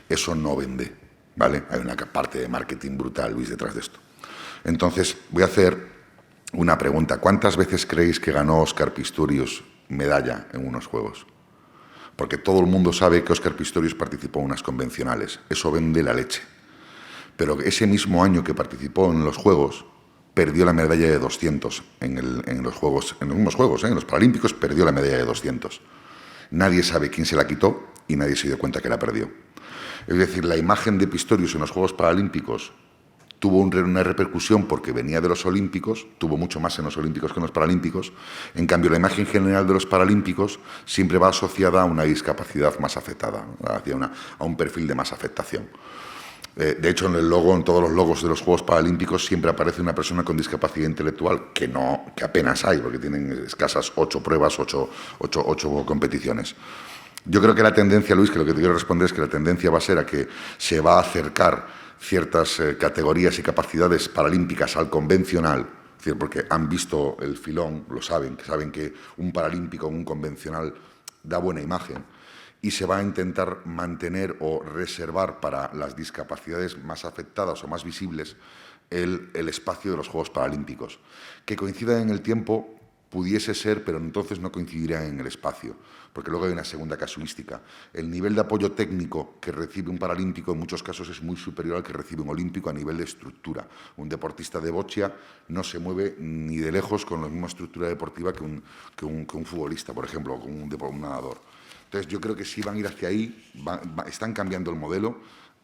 Eso no vende, ¿vale? Hay una parte de marketing brutal, Luis, detrás de esto. Entonces, voy a hacer una pregunta. ¿Cuántas veces creéis que ganó Óscar Pistorius medalla en unos Juegos? Porque todo el mundo sabe que Óscar Pistorius participó en unas convencionales. Eso vende la leche. Pero ese mismo año que participó en los Juegos, perdió la medalla de 200 en los Juegos, en los mismos Juegos, en los Paralímpicos, perdió la medalla de 200. Nadie sabe quién se la quitó y nadie se dio cuenta que la perdió. Es decir, la imagen de Pistorius en los Juegos Paralímpicos tuvo una repercusión porque venía de los Olímpicos, tuvo mucho más en los Olímpicos que en los Paralímpicos. En cambio, la imagen general de los Paralímpicos siempre va asociada a una discapacidad más afectada, a un perfil de más afectación. De hecho, en todos los logos de los Juegos Paralímpicos siempre aparece una persona con discapacidad intelectual que apenas hay, porque tienen escasas 8 pruebas, 8 competiciones. Yo creo que la tendencia, Luis, que lo que te quiero responder es que la tendencia va a ser a que se va a acercar ciertas categorías y capacidades paralímpicas al convencional, es decir, porque han visto el filón, lo saben que un paralímpico o un convencional da buena imagen, y se va a intentar mantener o reservar para las discapacidades más afectadas o más visibles el espacio de los Juegos Paralímpicos. Que coincidan en el tiempo pudiese ser, pero entonces no coincidirían en el espacio, porque luego hay una segunda casuística. El nivel de apoyo técnico que recibe un paralímpico en muchos casos es muy superior al que recibe un olímpico a nivel de estructura. Un deportista de boccia no se mueve ni de lejos con la misma estructura deportiva que un futbolista, por ejemplo, o con un nadador. Entonces, yo creo que sí van a ir hacia ahí, están cambiando el modelo,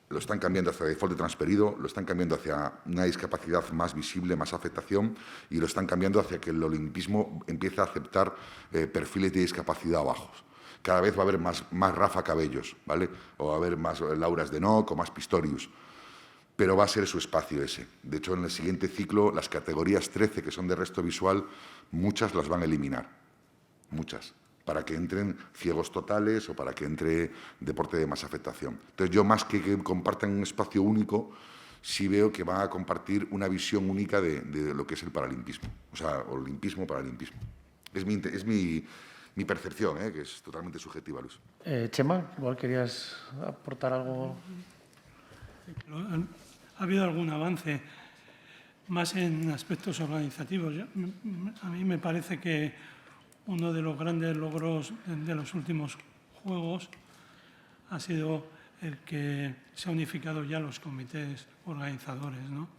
lo están cambiando hacia default transferido, lo están cambiando hacia una discapacidad más visible, más afectación, y lo están cambiando hacia que el olimpismo empiece a aceptar perfiles de discapacidad bajos. Cada vez va a haber más Rafa Cabellos, ¿vale? O va a haber más Lauras de Noc o más Pistorius. Pero va a ser su espacio ese. De hecho, en el siguiente ciclo, las categorías 13, que son de resto visual, muchas las van a eliminar. Muchas. Para que entren ciegos totales o para que entre deporte de más afectación. Entonces, yo más que compartan un espacio único, sí veo que van a compartir una visión única de lo que es el paralimpismo. O sea, olimpismo, paralimpismo. Es mi percepción, que es totalmente subjetiva, Luis. Chema, igual querías aportar algo. Ha habido algún avance más en aspectos organizativos. A mí me parece que uno de los grandes logros de los últimos Juegos ha sido el que se han unificado ya los comités organizadores, ¿no?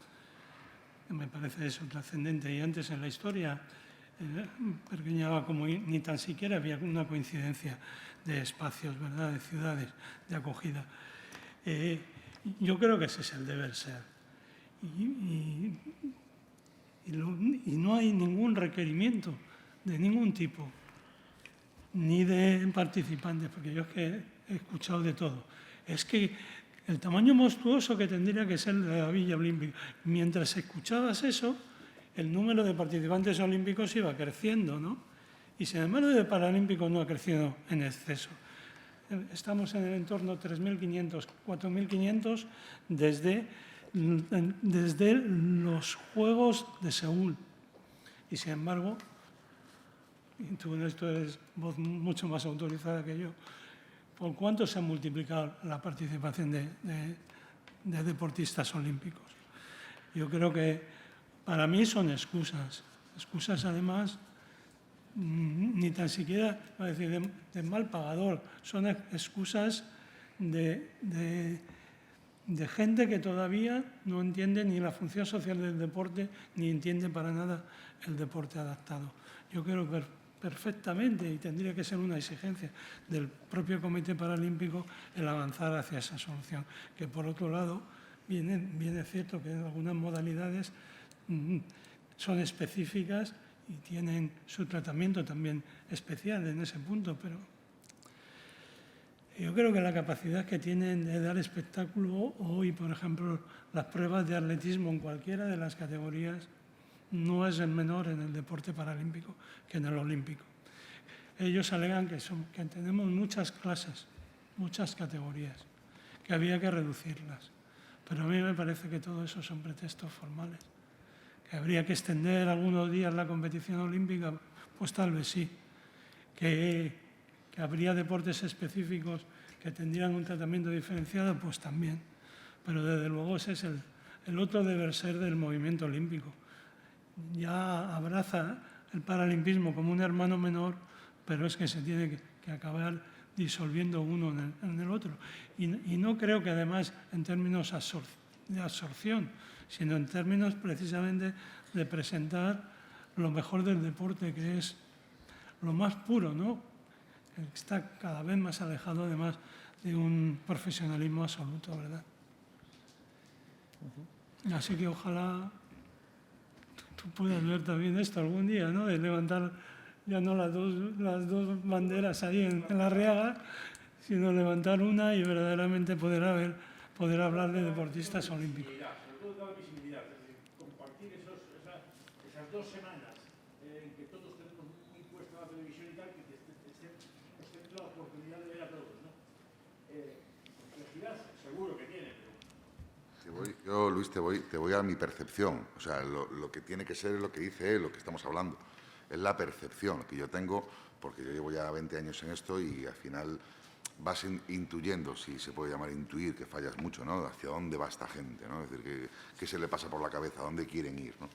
Me parece eso trascendente. Y antes en la historia, Pergeñaba como ni tan siquiera había una coincidencia de espacios, ¿verdad?, de ciudades, de acogida. Yo creo que ese es el deber ser. Y no hay ningún requerimiento de ningún tipo, ni de participantes, porque yo es que he escuchado de todo. Es que el tamaño monstruoso que tendría que ser de la Villa Olímpica. Mientras escuchabas eso, el número de participantes olímpicos iba creciendo, ¿no? Y sin embargo, el paralímpico no ha crecido en exceso. Estamos en el entorno 3.500, 4.500 desde los Juegos de Seúl. Y sin embargo, y tú en esto eres voz mucho más autorizada que yo, ¿por cuánto se ha multiplicado la participación de deportistas olímpicos? Yo creo que para mí son excusas. Excusas, además, ni tan siquiera, voy a decir, de mal pagador. Son excusas de gente que todavía no entiende ni la función social del deporte, ni entiende para nada el deporte adaptado. Yo creo que perfectamente, y tendría que ser una exigencia del propio Comité Paralímpico, el avanzar hacia esa solución. Que por otro lado, viene cierto que algunas modalidades son específicas y tienen su tratamiento también especial en ese punto, pero yo creo que la capacidad que tienen de dar espectáculo hoy, por ejemplo, las pruebas de atletismo en cualquiera de las categorías, no es el menor en el deporte paralímpico que en el olímpico. Ellos alegan que tenemos muchas clases, muchas categorías, que había que reducirlas. Pero a mí me parece que todo eso son pretextos formales. ¿Que habría que extender algunos días la competición olímpica? Pues tal vez sí. ¿Que habría deportes específicos que tendrían un tratamiento diferenciado? Pues también. Pero desde luego ese es el otro deber ser del movimiento olímpico. Ya abraza el paralimpismo como un hermano menor, pero es que se tiene que acabar disolviendo uno en el otro. Y no creo que además en términos de absorción, sino en términos precisamente de presentar lo mejor del deporte, que es lo más puro, ¿no? Está cada vez más alejado además de un profesionalismo absoluto, ¿verdad? Así que ojalá tú puedas ver también esto algún día, ¿no? De levantar ya no las dos banderas ahí en la Arriaga, sino levantar una y verdaderamente poder hablar de deportistas olímpicos. Sobre todo dar visibilidad, compartir esas 2 semanas en que todos tenemos muy puesta la televisión y tal, que estén la oportunidad de ver a todos, ¿no? Complejidad seguro que tiene, pero... Yo, Luis, te voy a mi percepción. O sea, lo que tiene que ser es lo que dice él, lo que estamos hablando. Es la percepción que yo tengo, porque yo llevo ya 20 años en esto y al final vas intuyendo, si se puede llamar intuir, que fallas mucho, ¿no? Hacia dónde va esta gente, ¿no? Es decir, qué se le pasa por la cabeza, a dónde quieren ir, ¿no?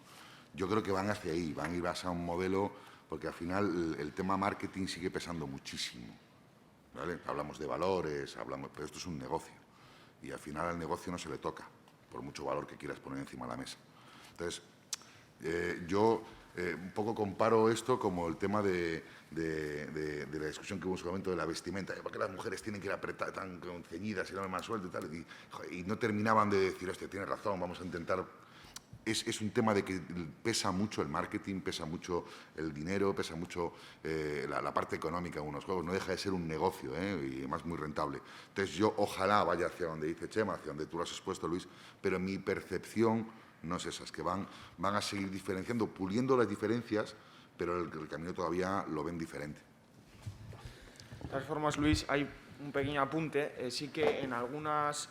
Yo creo que van hacia ahí, van a ir hacia un modelo, porque al final el tema marketing sigue pesando muchísimo, ¿vale? Hablamos de valores, pero esto es un negocio y al final al negocio no se le toca, por mucho valor que quieras poner encima de la mesa. Entonces, yo un poco comparo esto como el tema de la discusión que hubo en su momento de la vestimenta. ¿Por qué las mujeres tienen que ir apretadas, tan ceñidas y no más suelto y tal? Y no terminaban de decir, hostia, tienes razón, vamos a intentar... Es un tema de que pesa mucho el marketing, pesa mucho el dinero, pesa mucho la parte económica de unos juegos. No deja de ser un negocio, y además muy rentable. Entonces yo ojalá vaya hacia donde dice Chema, hacia donde tú lo has expuesto, Luis, pero mi percepción no es esa, es que van a seguir diferenciando, puliendo las diferencias, pero el camino todavía lo ven diferente. De todas formas, Luis, hay un pequeño apunte. Sí que en algunos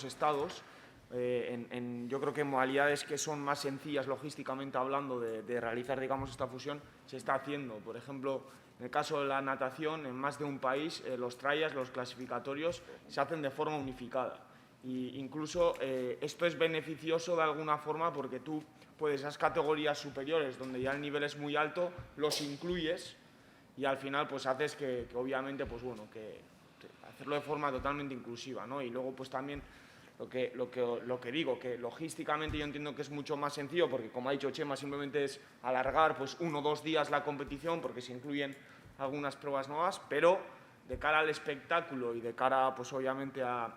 estados, yo creo que en modalidades que son más sencillas logísticamente hablando de realizar, digamos, esta fusión, se está haciendo. Por ejemplo, en el caso de la natación, en más de un país, los trials, los clasificatorios, se hacen de forma unificada. Y incluso esto es beneficioso de alguna forma porque tú puedes, esas categorías superiores donde ya el nivel es muy alto, los incluyes y al final pues haces que obviamente pues bueno, que hacerlo de forma totalmente inclusiva, ¿no? Y luego pues también lo que digo, que logísticamente yo entiendo que es mucho más sencillo porque como ha dicho Chema, simplemente es alargar pues 1 o 2 días la competición porque se incluyen algunas pruebas nuevas, pero de cara al espectáculo y de cara pues obviamente a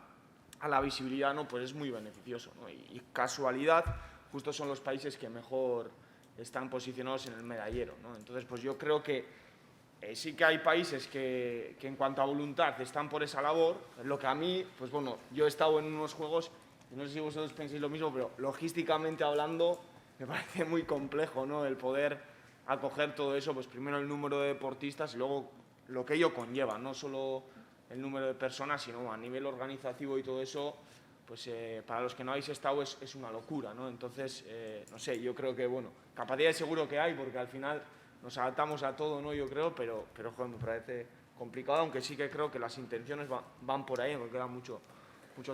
la visibilidad, ¿no? Pues es muy beneficioso, ¿no? Y casualidad, justo son los países que mejor están posicionados en el medallero, ¿no? Entonces, pues yo creo que sí que hay países que en cuanto a voluntad están por esa labor, lo que a mí, pues bueno, yo he estado en unos juegos, y no sé si vosotros pensáis lo mismo, pero logísticamente hablando me parece muy complejo, ¿no? El poder acoger todo eso, pues primero el número de deportistas y luego lo que ello conlleva, no solo el número de personas, sino a nivel organizativo y todo eso, pues para los que no habéis estado es una locura, ¿no? Entonces, no sé, yo creo que, bueno, capacidad seguro que hay, porque al final nos adaptamos a todo, ¿no? Yo creo, pero joder, me parece complicado, aunque sí que creo que las intenciones van por ahí, porque queda mucho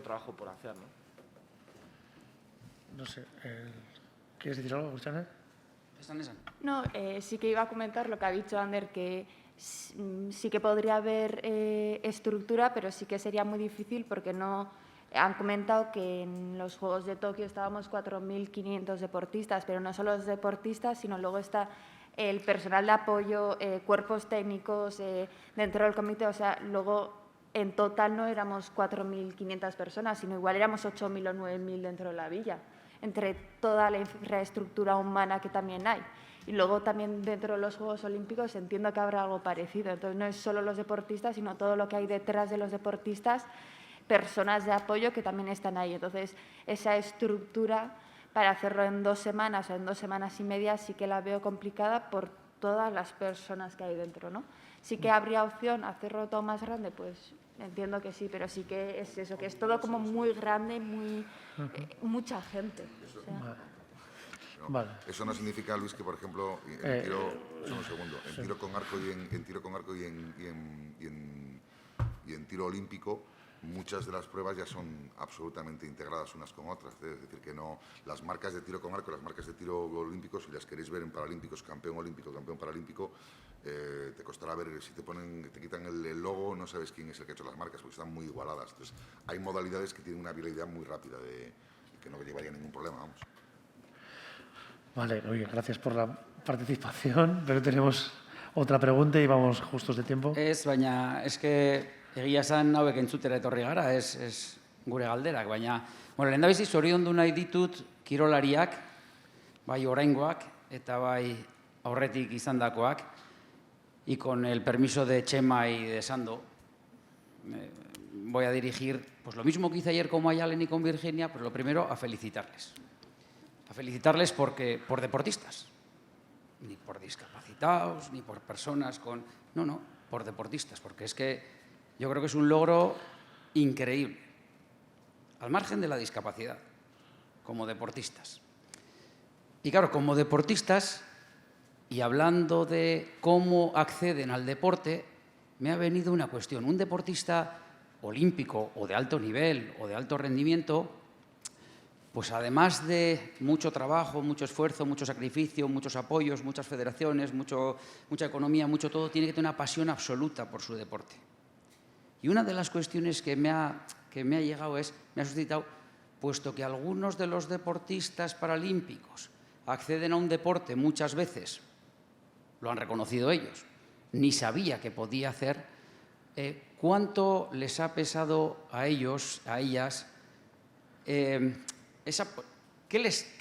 trabajo por hacer, ¿no? no sé, ¿quieres decir algo, Cristiane? No, sí que iba a comentar lo que ha dicho Ander, que sí que podría haber estructura, pero sí que sería muy difícil porque no... Han comentado que en los Juegos de Tokio estábamos 4.500 deportistas, pero no solo los deportistas, sino luego está el personal de apoyo, cuerpos técnicos dentro del comité. O sea, luego en total no éramos 4.500 personas, sino igual éramos 8.000 o 9.000 dentro de la villa, entre toda la infraestructura humana que también hay. Y luego también dentro de los Juegos Olímpicos entiendo que habrá algo parecido. Entonces no es solo los deportistas, sino todo lo que hay detrás de los deportistas, personas de apoyo que también están ahí. Entonces, esa estructura para hacerlo en 2 semanas o en 2 semanas y media sí que la veo complicada por todas las personas que hay dentro, ¿no? Sí que habría opción a hacerlo todo más grande, pues entiendo que sí, pero sí que es eso, que es todo como muy grande, mucha gente. O sea. Vale. Eso no significa, Luis, que por ejemplo, en tiro, un segundo, en tiro con arco y en tiro olímpico, muchas de las pruebas ya son absolutamente integradas unas con otras. Es decir, que no las marcas de tiro con arco, las marcas de tiro olímpicos, si las queréis ver en paralímpicos, campeón olímpico, campeón paralímpico, te costará ver, si te quitan el logo, no sabes quién es el que ha hecho las marcas, porque están muy igualadas. Entonces, hay modalidades que tienen una habilidad muy rápida y que no llevaría ningún problema, vamos. Vale, oye, gracias por la participación, pero tenemos otra pregunta y vamos justos de tiempo. Baina, eske egia esan hauek entzutera etorri gara, ez gure galderak, baina, bueno, lehendabizi zoriondu nahi ditut kirolariak, bai oraingoak eta bai aurretik izandakoak, y con el permiso de Chema y de Sando, voy a dirigir pues lo mismo que hice ayer con Mayalen y con Virginia, pues lo primero a felicitarles. A felicitarles porque por deportistas, ni por discapacitados, ni por personas con... No, por deportistas, porque es que yo creo que es un logro increíble, al margen de la discapacidad, como deportistas. Y claro, como deportistas, y hablando de cómo acceden al deporte, me ha venido una cuestión. Un deportista olímpico o de alto nivel o de alto rendimiento, pues además de mucho trabajo, mucho esfuerzo, mucho sacrificio, muchos apoyos, muchas federaciones, mucha economía, mucho todo, tiene que tener una pasión absoluta por su deporte. Y una de las cuestiones que me ha llegado me ha suscitado, puesto que algunos de los deportistas paralímpicos acceden a un deporte muchas veces, lo han reconocido ellos, ni sabía que podía hacer, ¿cuánto les ha pesado a ellos, a ellas, ¿qué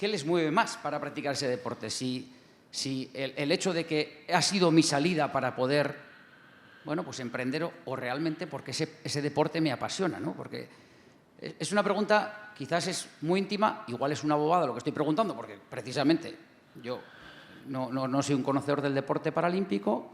les mueve más para practicar ese deporte? Si el hecho de que ha sido mi salida para poder, bueno, pues emprender o realmente porque ese deporte me apasiona, ¿no? Porque es una pregunta, quizás es muy íntima, igual es una bobada lo que estoy preguntando, porque precisamente yo no soy un conocedor del deporte paralímpico,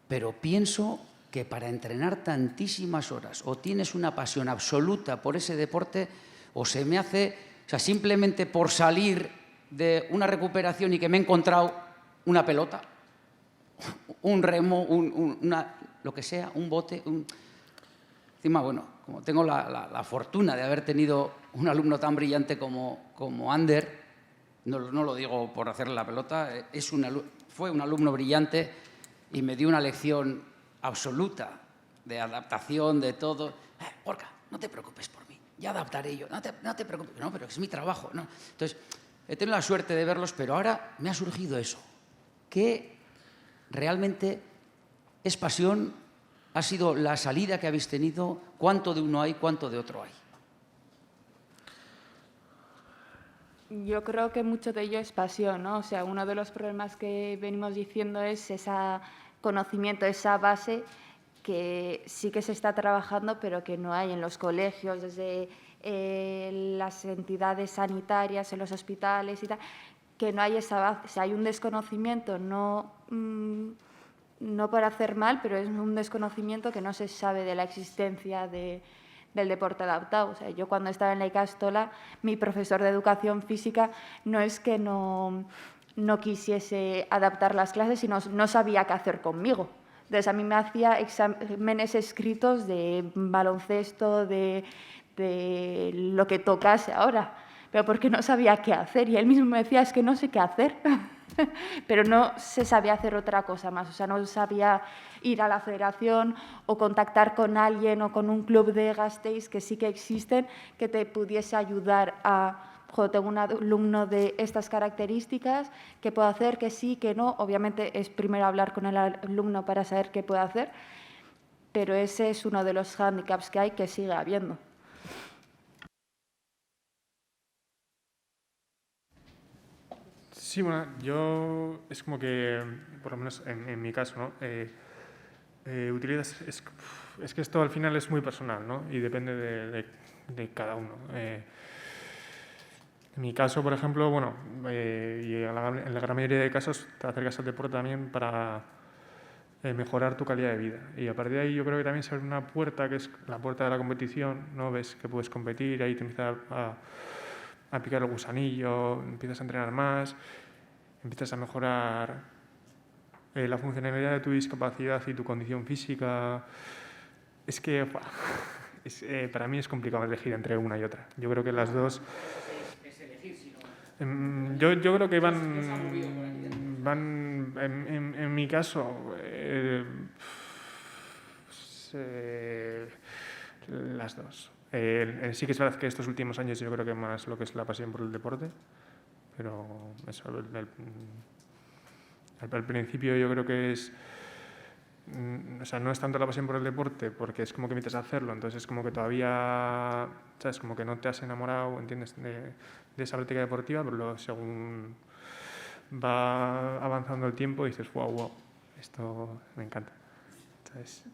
pero pienso que para entrenar tantísimas horas o tienes una pasión absoluta por ese deporte o se me hace, o sea, simplemente por salir de una recuperación y que me he encontrado una pelota, un remo, lo que sea, un bote, encima, bueno, como tengo la fortuna de haber tenido un alumno tan brillante como Ander, no lo digo por hacerle la pelota, fue un alumno brillante y me dio una lección absoluta de adaptación, de todo. Gorka, no te preocupes por mí, ya adaptaré yo, no te preocupes, no, pero es mi trabajo, ¿no? Entonces, he tenido la suerte de verlos, pero ahora me ha surgido eso, que realmente es pasión, ha sido la salida que habéis tenido, cuánto de uno hay, cuánto de otro hay. Yo creo que mucho de ello es pasión, ¿no? O sea, uno de los problemas que venimos diciendo es ese conocimiento, esa base que sí que se está trabajando, pero que no hay en los colegios, desde las entidades sanitarias, en los hospitales y tal, que no hay esa base. O sea, hay un desconocimiento, no por hacer mal, pero es un desconocimiento que no se sabe de la existencia del deporte adaptado. O sea, yo cuando estaba en la Ikastola, mi profesor de educación física no es que no quisiese adaptar las clases, sino no sabía qué hacer conmigo. Entonces, a mí me hacía exámenes escritos de baloncesto, de lo que tocase ahora. pero porque no sabía qué hacer. Y él mismo me decía, es que no sé qué hacer. Pero no se sabía hacer otra cosa más. O sea, no sabía ir a la federación o contactar con alguien o con un club de Gasteiz, que sí que existen, que te pudiese ayudar a... tengo un alumno de estas características, ¿qué puedo hacer? Que sí, que no. Obviamente es primero hablar con el alumno para saber qué puede hacer, pero ese es uno de los hándicaps que hay, que sigue habiendo. Sí, bueno, yo es como que, por lo menos en mi caso, ¿no? Utilizas, es que esto al final es muy personal, ¿no? Y depende de cada uno. En mi caso, por ejemplo, bueno, y en la gran mayoría de casos te acercas al deporte también para mejorar tu calidad de vida. Y a partir de ahí yo creo que también se abre una puerta, que es la puerta de la competición, ¿no? Ves que puedes competir, ahí te empiezas a picar el gusanillo, empiezas a entrenar más, empiezas a mejorar la funcionalidad de tu discapacidad y tu condición física. Es que para mí es complicado elegir entre una y otra. Yo creo que las dos... Yo creo que van en mi caso, las dos. Sí que es verdad que estos últimos años yo creo que más lo que es la pasión por el deporte, pero eso, al principio yo creo que es... O sea, no es tanto la pasión por el deporte, porque es como que empiezas a hacerlo, entonces es como que todavía, ¿sabes? Como que no te has enamorado, ¿entiendes?, de esa práctica deportiva, pero luego según va avanzando el tiempo dices, wow, esto me encanta, ¿sabes?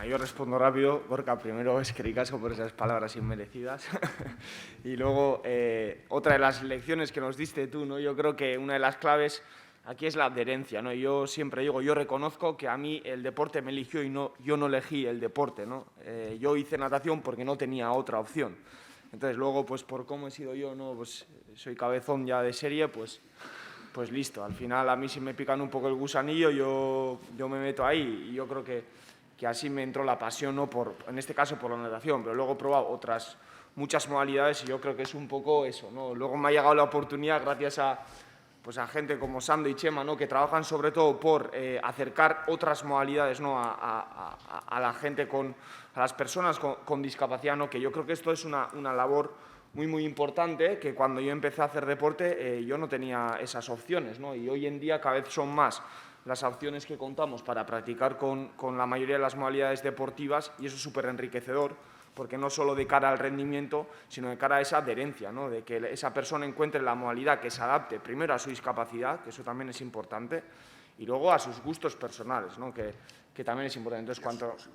Yo respondo rápido, Gorka. Primero, es que ricasco por esas palabras inmerecidas. Y luego, otra de las lecciones que nos diste tú, ¿no? Yo creo que una de las claves aquí es la adherencia, ¿no? Yo siempre digo, yo reconozco que a mí el deporte me eligió y yo no elegí el deporte, ¿no? Yo hice natación porque no tenía otra opción. Entonces, luego, pues por cómo he sido yo, ¿no? Pues soy cabezón ya de serie, pues listo. Al final, a mí si me pican un poco el gusanillo, yo me meto ahí, y yo creo que así me entró la pasión, ¿no? En este caso por la natación, pero luego he probado otras muchas modalidades y yo creo que es un poco eso, ¿no? Luego me ha llegado la oportunidad gracias a gente como Sando y Chema, ¿no? Que trabajan sobre todo por acercar otras modalidades, ¿no? a la gente, a las personas con discapacidad, ¿no? Que yo creo que esto es una labor muy importante, que cuando yo empecé a hacer deporte yo no tenía esas opciones, ¿no? Y hoy en día cada vez son más las opciones que contamos para practicar con la mayoría de las modalidades deportivas, y eso es súper enriquecedor, porque no solo de cara al rendimiento, sino de cara a esa adherencia, ¿no? De que esa persona encuentre la modalidad que se adapte primero a su discapacidad, que eso también es importante, y luego a sus gustos personales, ¿no? Que también es importante. Entonces,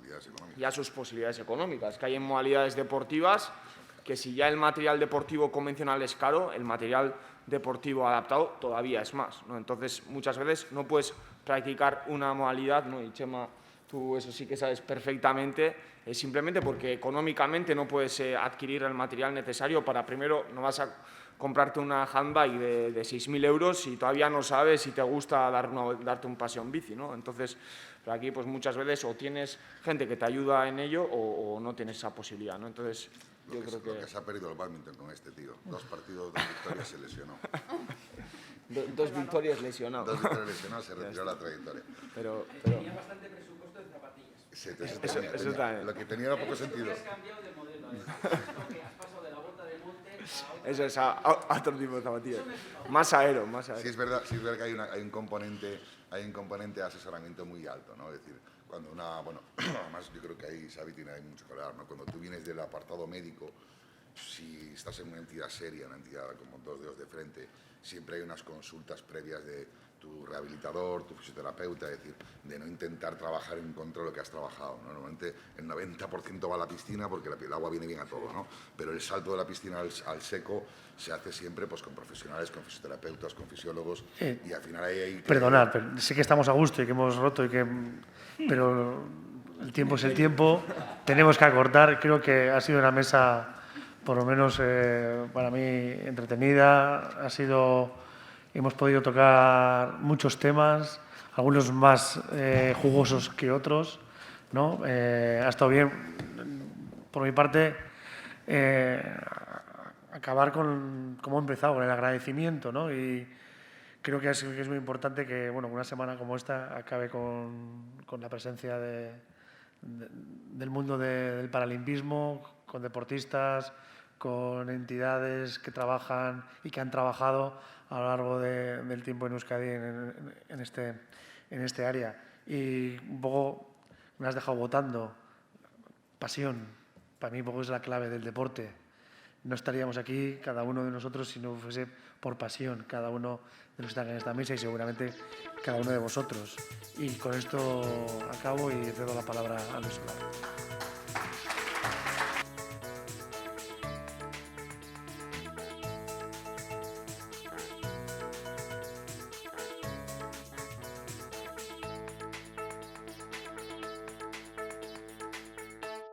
y a sus posibilidades económicas, que hay en modalidades deportivas que si ya el material deportivo convencional es caro, el material deportivo adaptado todavía es más, ¿no? Entonces, muchas veces no puedes practicar una modalidad, ¿no? Y Chema, tú eso sí que sabes perfectamente, simplemente porque económicamente no puedes adquirir el material necesario para, primero, no vas a comprarte una handbike de 6.000 euros y todavía no sabes si te gusta darte un paseo en bici, ¿no? Entonces, pero aquí pues muchas veces o tienes gente que te ayuda en ello o no tienes esa posibilidad, ¿no? Entonces, yo creo que se ha perdido el bádminton con este tío. 2 partidos, 2 victorias, se lesionó. Dos victorias lesionado. 2 victorias lesionadas, se retiró la trayectoria. Pero tenía bastante presupuesto de zapatillas. Eso también. Lo que tenía era poco sentido. Has cambiado de modelo. Has pasado de la bota de monte a otra. Eso es a otro tipo de zapatillas. Más aero. Sí, es verdad que hay un componente de asesoramiento muy alto, ¿no? Es decir, cuando además yo creo que ahí Xavi tiene mucho que hablar, ¿no? Cuando tú vienes del apartado médico, si estás en una entidad seria, una entidad como 2 dedos de frente, siempre hay unas consultas previas de tu rehabilitador, tu fisioterapeuta, es decir, de no intentar trabajar en contra de lo que has trabajado, ¿no? Normalmente el 90% va a la piscina porque el agua viene bien a todo, ¿no? Pero el salto de la piscina al seco se hace siempre pues, con profesionales, con fisioterapeutas, con fisiólogos, y al final hay Perdonad, pero sé que estamos a gusto y que hemos roto, pero el tiempo es el tiempo, tenemos que acortar. Creo que ha sido una mesa, por lo menos para mí, entretenida. Hemos podido tocar muchos temas, algunos más jugosos que otros, ¿no? Ha estado bien. Por mi parte, acabar con cómo he empezado, con el agradecimiento, ¿no? Y creo que es muy importante que, bueno, una semana como esta acabe con la presencia del mundo del paralimpismo, con deportistas, con entidades que trabajan y que han trabajado a lo largo del tiempo en Euskadi en este área. Y un poco me has dejado votando. Pasión, para mí un poco es la clave del deporte. No estaríamos aquí, cada uno de nosotros, si no fuese por pasión, cada uno de los que están en esta mesa y seguramente cada uno de vosotros. Y con esto acabo y cedo la palabra a Luis Solar.